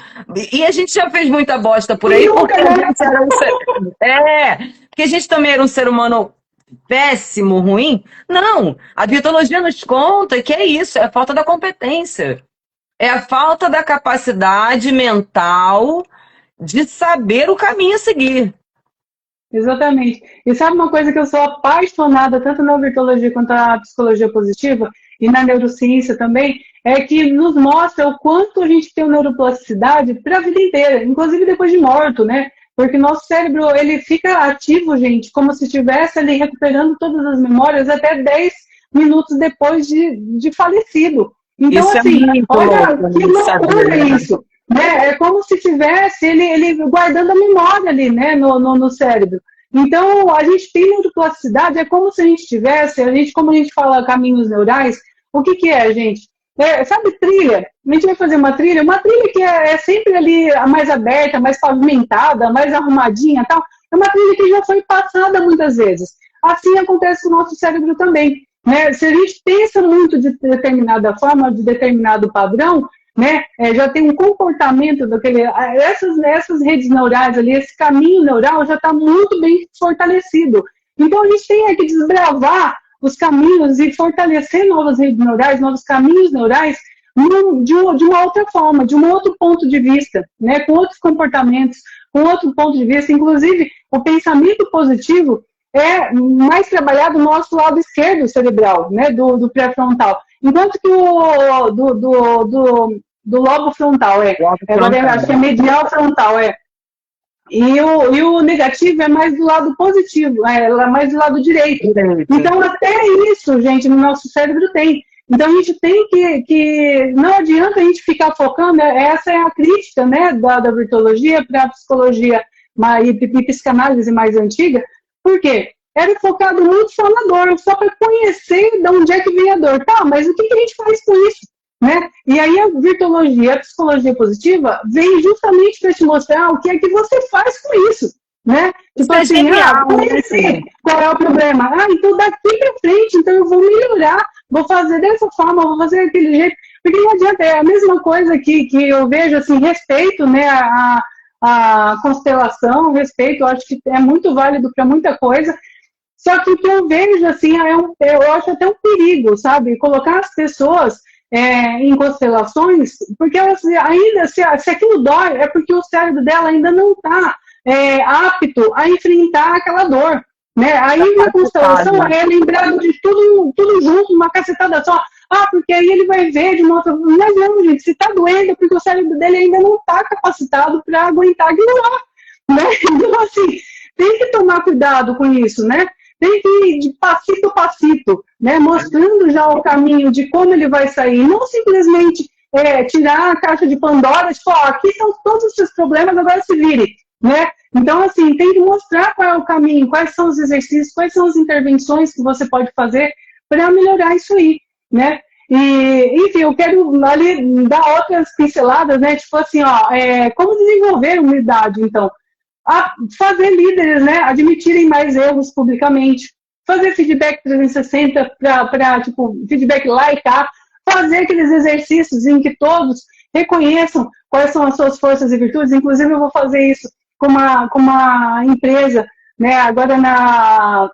E a gente já fez muita bosta por aí porque a gente era porque a gente também era um ser humano péssimo, ruim. Não, a vitologia nos conta que é isso, é a falta da competência. É a falta da capacidade mental de saber o caminho a seguir. Exatamente. E sabe uma coisa que eu sou apaixonada, tanto na virtuologia quanto na psicologia positiva, e na neurociência também, é que nos mostra o quanto a gente tem neuroplasticidade para a vida inteira, inclusive depois de morto, né? Porque nosso cérebro, ele fica ativo, gente, como se estivesse ali recuperando todas as memórias até 10 minutos depois de falecido. Então, Isso é assim, muito olha louco, que loucura isso. Né? É como se tivesse ele guardando a memória ali, né, no cérebro. Então, a gente tem neuroplasticidade, é como se a gente tivesse, como a gente fala caminhos neurais, o que é, gente? Sabe trilha? A gente vai fazer uma trilha que é sempre ali a mais aberta, mais pavimentada, mais arrumadinha, tal. É uma trilha que já foi passada muitas vezes. Assim acontece com o nosso cérebro também. Né? Se a gente pensa muito de determinada forma, de determinado padrão, né? Já tem um comportamento daquele. Essas redes neurais ali, esse caminho neural já está muito bem fortalecido. Então a gente tem que desbravar os caminhos e fortalecer novas redes neurais, novos caminhos neurais de uma outra forma, de um outro ponto de vista, né? Com outros comportamentos, com outro ponto de vista. Inclusive, o pensamento positivo é mais trabalhado no nosso lado esquerdo cerebral, né? Do pré-frontal. Enquanto que o do lobo frontal, agora acho que é medial frontal, E o negativo é mais do lado positivo, é mais do lado direito. Então, até isso, gente, no nosso cérebro tem. Então, a gente tem que não adianta a gente ficar focando, essa é a crítica, né, da virtuologia para a psicologia e psicanálise mais antiga. Por quê? Era focado muito só na dor, só para conhecer de onde é que vem a dor. Tá, mas o que a gente faz com isso? Né? E aí a virtuologia, a psicologia positiva, vem justamente para te mostrar o que é que você faz com isso. Né? Tipo assim, conhecer qual é o problema. Então daqui para frente, então eu vou melhorar, vou fazer dessa forma, vou fazer daquele jeito. Porque não adianta, é a mesma coisa que eu vejo, assim, respeito, né, a constelação, respeito, eu acho que é muito válido para muita coisa. Só que o que eu vejo, assim, eu acho até um perigo, sabe? Colocar as pessoas em constelações, porque elas ainda, se aquilo dói, é porque o cérebro dela ainda não está apto a enfrentar aquela dor. Né? Aí na constelação é lembrado de tudo junto, uma cacetada só. Porque aí ele vai ver de uma outra. Mas não, gente, se está doendo, é porque o cérebro dele ainda não está capacitado para aguentar aquilo lá. Né? Então, assim, tem que tomar cuidado com isso, né? Tem que ir de passito a passito, né? Mostrando já o caminho de como ele vai sair, não simplesmente tirar a caixa de Pandora e falar, aqui são todos os seus problemas, agora se vire, né? Então, assim, tem que mostrar qual é o caminho, quais são os exercícios, quais são as intervenções que você pode fazer para melhorar isso aí, né? E, enfim, eu quero ali dar outras pinceladas, né? Tipo assim, como desenvolver humildade, então. Fazer líderes, né, admitirem mais erros publicamente, fazer feedback 360 para tipo, feedback lá e cá, fazer aqueles exercícios em que todos reconheçam quais são as suas forças e virtudes. Inclusive, eu vou fazer isso com uma empresa, né, agora na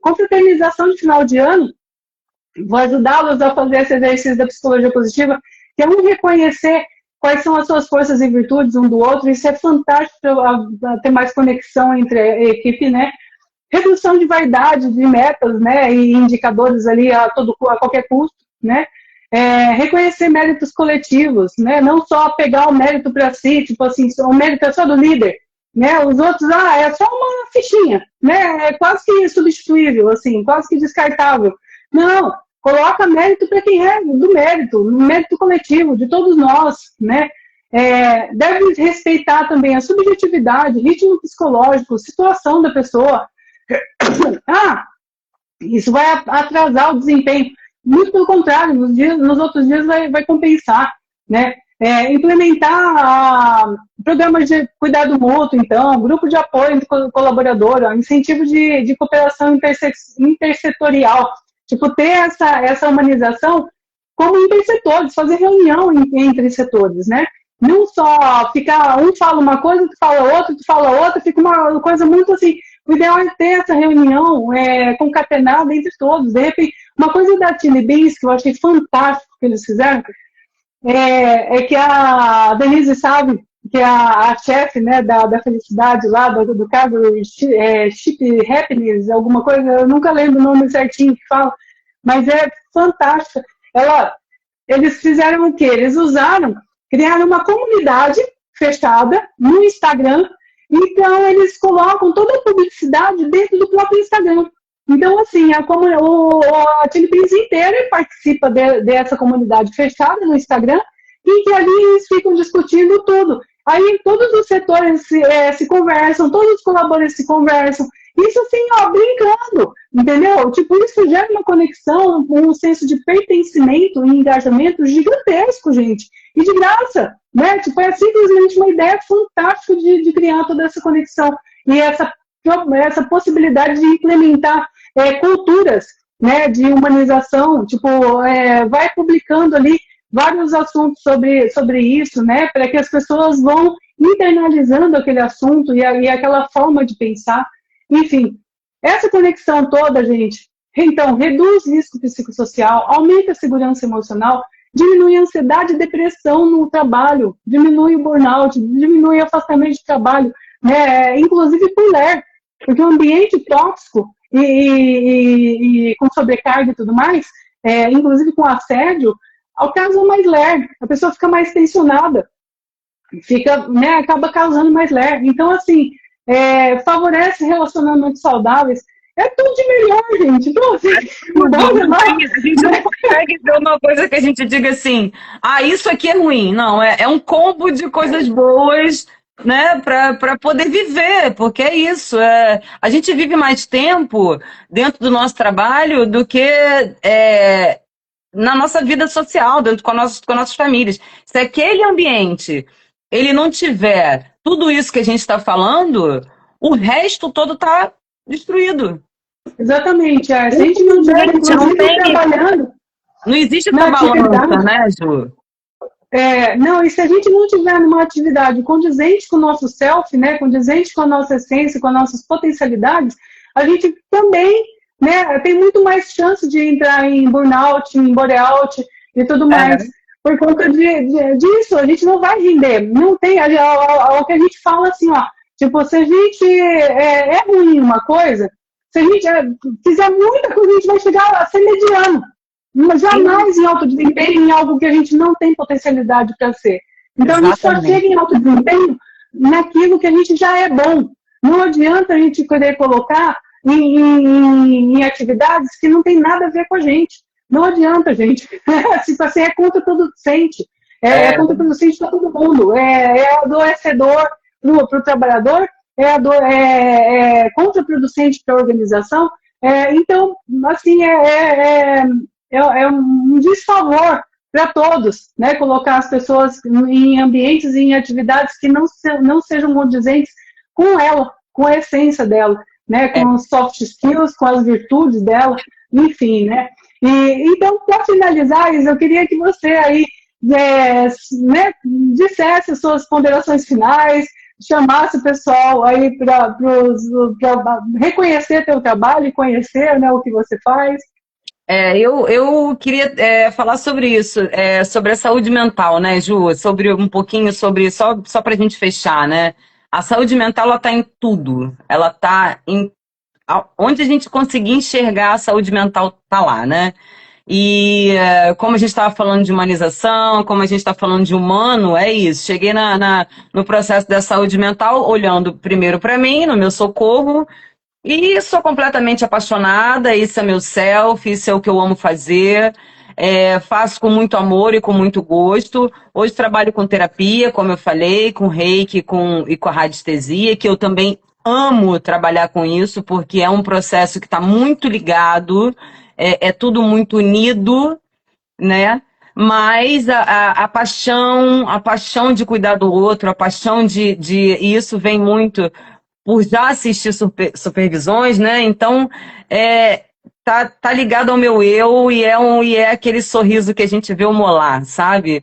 confraternização de final de ano, vou ajudá-los a fazer esse exercício da psicologia positiva, que é reconhecer quais são as suas forças e virtudes um do outro. Isso é fantástico para ter mais conexão entre a equipe, né? Redução de vaidade, de metas, né? E indicadores ali a qualquer custo, né? Reconhecer méritos coletivos, né? Não só pegar o mérito para si, tipo assim, o mérito é só do líder, né? Os outros, é só uma fichinha, né? É quase que substituível, assim, quase que descartável. Não, coloca mérito para quem é do mérito coletivo, de todos nós, né? Deve respeitar também a subjetividade, ritmo psicológico, situação da pessoa. Isso vai atrasar o desempenho. Muito pelo contrário, nos outros dias vai compensar, né? Implementar programas de cuidado mútuo, então, grupo de apoio colaborador, incentivo de cooperação intersetorial. Tipo, ter essa humanização como intersetores, fazer reunião entre setores, né? Não só ficar, um fala uma coisa, tu fala outra, fica uma coisa muito assim, O ideal é ter essa reunião concatenada entre todos. De repente, uma coisa da Chili Beans que eu achei fantástico que eles fizeram que a Denise sabe, que é a chefe, né, da felicidade lá, do caso Chip Happiness, alguma coisa, eu nunca lembro o nome certinho que fala, mas é fantástica. Eles fizeram o quê? Eles criaram uma comunidade fechada no Instagram, então eles colocam toda a publicidade dentro do próprio Instagram. Então, assim, a Chili Beans inteira participa dessa comunidade fechada no Instagram, e que ali eles ficam discutindo tudo. Aí todos os setores se conversam, todos os colaboradores se conversam. Isso assim, ó, brincando, entendeu? Tipo, isso gera uma conexão, um senso de pertencimento e engajamento gigantesco, gente. E de graça, né? Tipo, é simplesmente uma ideia fantástica de criar toda essa conexão. E essa possibilidade de implementar culturas, né, de humanização, tipo, vai publicando ali vários assuntos sobre isso, né, para que as pessoas vão internalizando aquele assunto e aquela forma de pensar. Enfim, essa conexão toda, gente, então, reduz risco psicossocial, aumenta a segurança emocional, diminui a ansiedade e depressão no trabalho, diminui o burnout, diminui o afastamento de trabalho, né, inclusive por ler, porque o ambiente tóxico e com sobrecarga e tudo mais, inclusive com assédio, causa mais ler, a pessoa fica mais tensionada, né, acaba causando mais ler. Então, assim, favorece relacionamentos saudáveis. É tudo de melhor, gente. Então, assim, a gente não consegue ver uma coisa que a gente diga assim, isso aqui é ruim. Não, é um combo de coisas boas, né, para poder viver, porque é isso. A gente vive mais tempo dentro do nosso trabalho do que na nossa vida social, dentro com nossas famílias. Se aquele ambiente ele não tiver tudo isso que a gente está falando, o resto todo está destruído. Exatamente. Se a gente não estiver, inclusive, trabalhando... Não existe essa balança, né, Ju? Não, e se a gente não tiver numa atividade condizente com o nosso self, né, condizente com a nossa essência, com as nossas potencialidades, a gente também, né, tem muito mais chance de entrar em burnout, em boreout e tudo mais. Por conta disso, a gente não vai render. Não tem, o que a gente fala assim, ó, tipo, se a gente é ruim uma coisa, se a gente fizer muita coisa, a gente vai chegar a ser mediano. Jamais em alto desempenho em algo que a gente não tem potencialidade para ser. Então, exatamente. A gente só chega em alto desempenho naquilo que a gente já é bom. Não adianta a gente querer colocar em atividades que não tem nada a ver com a gente. Não adianta, gente. Tipo assim, é contraproducente. É contraproducente para todo mundo. É adoecedor para o trabalhador, é contraproducente para a organização. Então, assim, é um desfavor para todos, né? Colocar as pessoas em ambientes e em atividades que não sejam condizentes com ela, com a essência dela, né? Com os soft skills, com as virtudes dela, enfim, né? Então, para finalizar, eu queria que você aí né, dissesse as suas ponderações finais, chamasse o pessoal aí para reconhecer teu trabalho e conhecer, né, o que você faz. Eu queria falar sobre isso, sobre a saúde mental, né, Ju? Sobre um pouquinho sobre, só para a gente fechar, né? A saúde mental, ela está em tudo. Ela está em... Onde a gente conseguir enxergar a saúde mental, está lá, né? E como a gente estava falando de humanização, como a gente está falando de humano, é isso. Cheguei no processo da saúde mental, olhando primeiro para mim, no meu socorro, e sou completamente apaixonada, isso é meu self, isso é o que eu amo fazer, faço com muito amor e com muito gosto. Hoje trabalho com terapia, como eu falei, com reiki e com a radiestesia, que eu também amo trabalhar com isso, porque é um processo que está muito ligado, é tudo muito unido, né? Mas a paixão de cuidar do outro, a paixão e isso vem muito por já assistir supervisões, né? Então, tá ligado ao meu eu e é aquele sorriso que a gente vê o molar, sabe?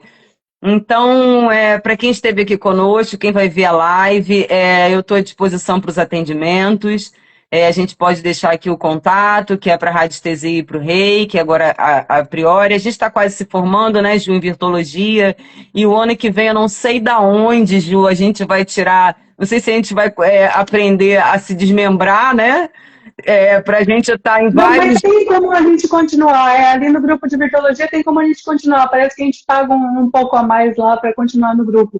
Então, para quem esteve aqui conosco, quem vai ver a live, eu estou à disposição para os atendimentos. A gente pode deixar aqui o contato, que é para a radiestesia e para o reiki, agora a priori. A gente está quase se formando, né, Ju, em virtuologia, e o ano que vem eu não sei da onde, Ju, a gente vai tirar, não sei se a gente vai aprender a se desmembrar, né, para a gente estar em Não, mas vários. tem como a gente continuar. Ali no grupo de virtuologia tem como a gente continuar. Parece que a gente paga um pouco a mais lá para continuar no grupo.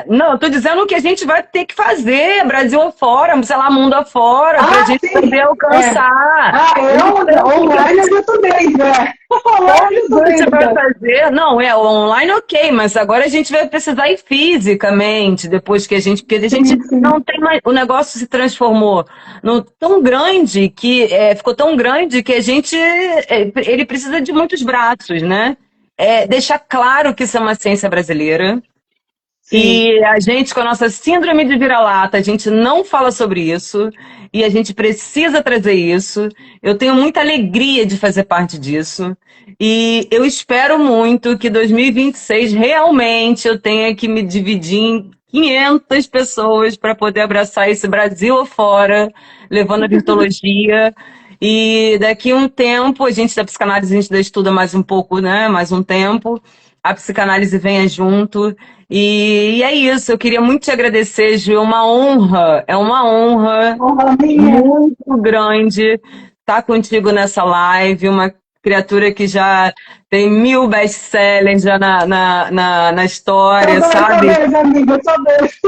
Não, eu tô dizendo que a gente vai ter que fazer, Brasil afora, sei lá, mundo afora, para a gente Sim. poder alcançar. Online eu já tô dentro, Online eu tô Você vai dentro. fazer? Não, online ok, mas agora a gente vai precisar ir fisicamente, depois que a gente. Porque a gente Sim, sim. não tem mais. O negócio se transformou tão grande que ficou tão grande que a gente. Ele precisa de muitos braços, né? Deixar claro que isso é uma ciência brasileira. Sim. E a gente, com a nossa síndrome de vira-lata, a gente não fala sobre isso e a gente precisa trazer isso. Eu tenho muita alegria de fazer parte disso e eu espero muito que 2026 realmente eu tenha que me dividir em 500 pessoas para poder abraçar esse Brasil afora, levando a virtuologia. E daqui a um tempo, a gente da psicanálise, a gente ainda estuda mais um pouco, né? Mais um tempo. A psicanálise venha junto. E é isso, eu queria muito te agradecer, Ju, é uma honra Honra minha. muito grande estar contigo nessa live, uma criatura que já tem 1000 best-sellers já na história, Sou sabe? dois, amiga, sou dois.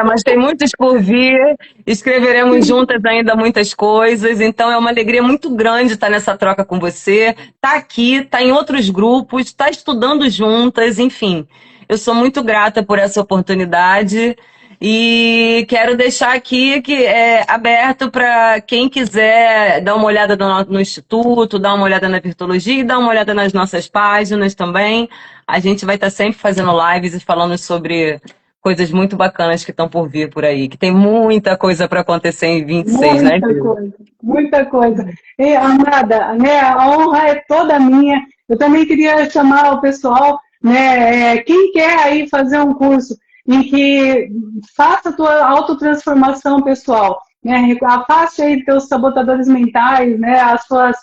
Mas tem muitos por vir, escreveremos juntas ainda muitas coisas, então é uma alegria muito grande estar nessa troca com você, estar aqui, estar em outros grupos, estar estudando juntas, enfim. Eu sou muito grata por essa oportunidade e quero deixar aqui que é aberto para quem quiser dar uma olhada no Instituto, dar uma olhada na Virtuologia e dar uma olhada nas nossas páginas também. A gente vai estar sempre fazendo lives e falando sobre coisas muito bacanas que estão por vir por aí, que tem muita coisa para acontecer em 26, né, Muita Gil? coisa, muita coisa. E, amada, né, a honra é toda minha. Eu também queria chamar o pessoal, né, quem quer aí fazer um curso em que faça a tua autotransformação pessoal, né, afaste aí teus sabotadores mentais, né, as suas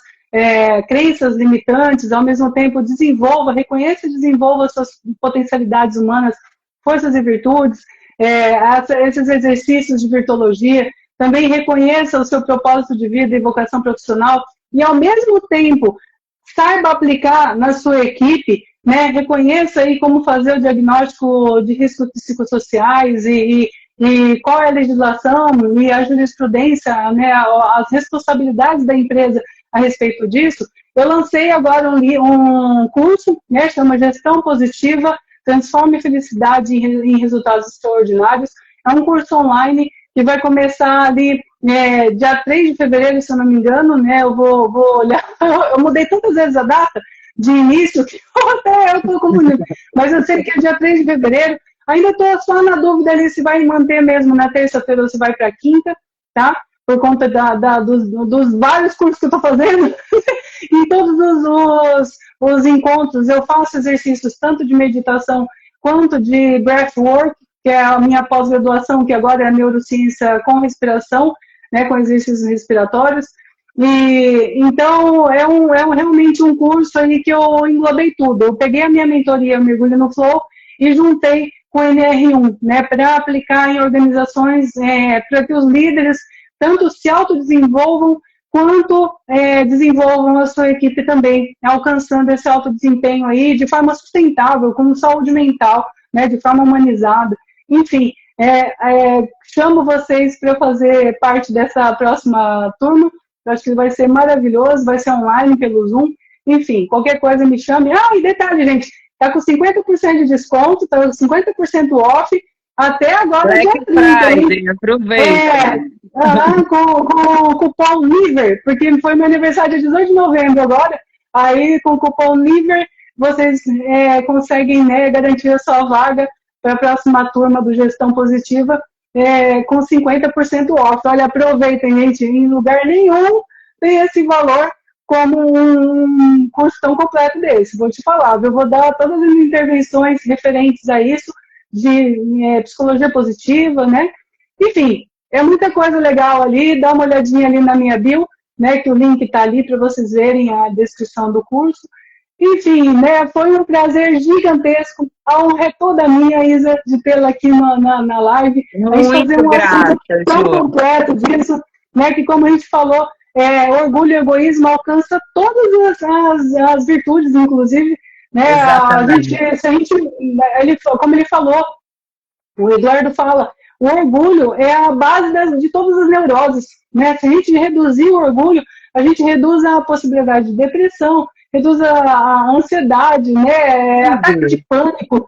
crenças limitantes, ao mesmo tempo desenvolva, reconheça e desenvolva as suas potencialidades humanas, forças e virtudes, esses exercícios de virtuologia, também reconheça o seu propósito de vida e vocação profissional e, ao mesmo tempo, saiba aplicar na sua equipe, né? Reconheça aí como fazer o diagnóstico de riscos psicossociais e qual é a legislação e a jurisprudência, né? As responsabilidades da empresa a respeito disso. Eu lancei agora um curso, né? Chama Gestão Positiva, Transforme Felicidade em Resultados Extraordinários. É um curso online que vai começar ali dia 3 de fevereiro, se eu não me engano, né? Eu vou olhar, eu mudei tantas vezes a data de início que até eu estou confundindo, mas eu sei que é dia 3 de fevereiro, ainda estou só na dúvida ali se vai manter mesmo na terça-feira ou se vai para a quinta, tá? Por conta dos vários cursos que eu estou fazendo, em todos os encontros eu faço exercícios tanto de meditação quanto de breathwork, que é a minha pós-graduação, que agora é a neurociência com respiração, né, com exercícios respiratórios. E então realmente um curso aí que eu englobei tudo. Eu peguei a minha mentoria Mergulho no Flow e juntei com o NR1, né, para aplicar em organizações, para que os líderes tanto se autodesenvolvam quanto desenvolvam a sua equipe também, alcançando esse alto desempenho aí de forma sustentável, com saúde mental, né, de forma humanizada. Enfim, chamo vocês para fazer parte dessa próxima turma. Eu acho que vai ser maravilhoso, vai ser online pelo Zoom. Enfim, qualquer coisa me chame. E detalhe, gente, tá com 50% de desconto, tá com 50% off, até agora Black dia 30, Friday, aproveita. com o cupom LIVER, porque foi meu aniversário dia 18 de novembro agora, aí com o cupom LIVER vocês conseguem, né, garantir a sua vaga para a próxima turma do Gestão Positiva com 50% off. Olha, aproveitem, gente, em lugar nenhum tem esse valor como um curso tão completo desse. Vou te falar, eu vou dar todas as intervenções referentes a isso, de psicologia positiva, né? Enfim, É muita coisa legal ali, dá uma olhadinha ali na minha bio, né, que o link está ali para vocês verem a descrição do curso. Enfim, né, foi um prazer gigantesco, a honra é toda minha, Isa, de tê-la aqui na live. A gente fazer Muito um grata, assunto tão Ju. completo disso, né, que como a gente falou, orgulho e egoísmo alcança todas as virtudes, inclusive, né, Exatamente. se a gente, como ele falou, o Eduardo fala, o orgulho é a base de todas as neuroses, né? Se a gente reduzir o orgulho, a gente reduz a possibilidade de depressão, reduz a ansiedade, né? Ataque de pânico.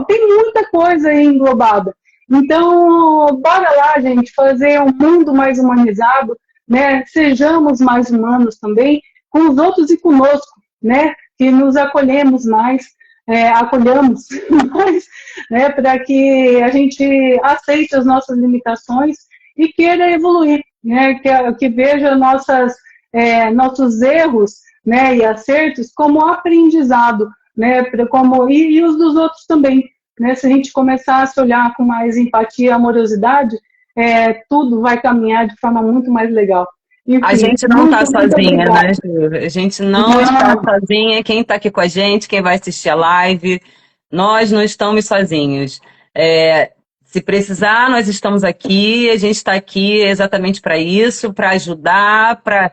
Tem muita coisa aí englobada. Então, bora lá, gente, fazer um mundo mais humanizado, né? Sejamos mais humanos também, com os outros e conosco, né? Que nos acolhemos mais, acolhamos mais, né? Para que a gente aceite as nossas limitações e queira evoluir, né? Que veja nossos erros, né? E acertos como aprendizado, né? E os dos outros também, né? Se a gente começar a se olhar com mais empatia e amorosidade, tudo vai caminhar de forma muito mais legal. Enfim, A gente não está muito sozinha, obrigada. né, Ju? A gente não está sozinha. Quem está aqui com a gente, quem vai assistir a live, nós não estamos sozinhos. Se precisar, nós estamos aqui. A gente está aqui exatamente para isso, para ajudar, para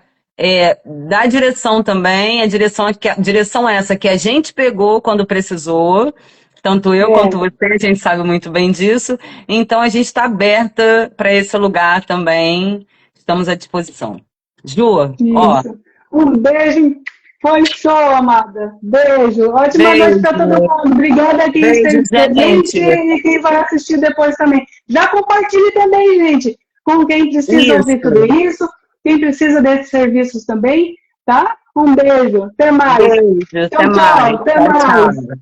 dar direção também. A direção é essa que a gente pegou quando precisou. Tanto eu quanto você, a gente sabe muito bem disso. Então, a gente está aberta para esse lugar também. Estamos à disposição. Ju, ó. Isso. Um beijo. Foi show, amada. Beijo. Ótima noite Beijo. para todo mundo. Obrigada quem Beijo, esteve presente gente. e quem vai assistir depois também. Já compartilhe também, gente, com quem precisa ouvir tudo isso, quem precisa desses serviços também, tá? Um beijo. Até mais. Beijo. Até Tchau, mais. tchau. Até Tchau, mais. tchau.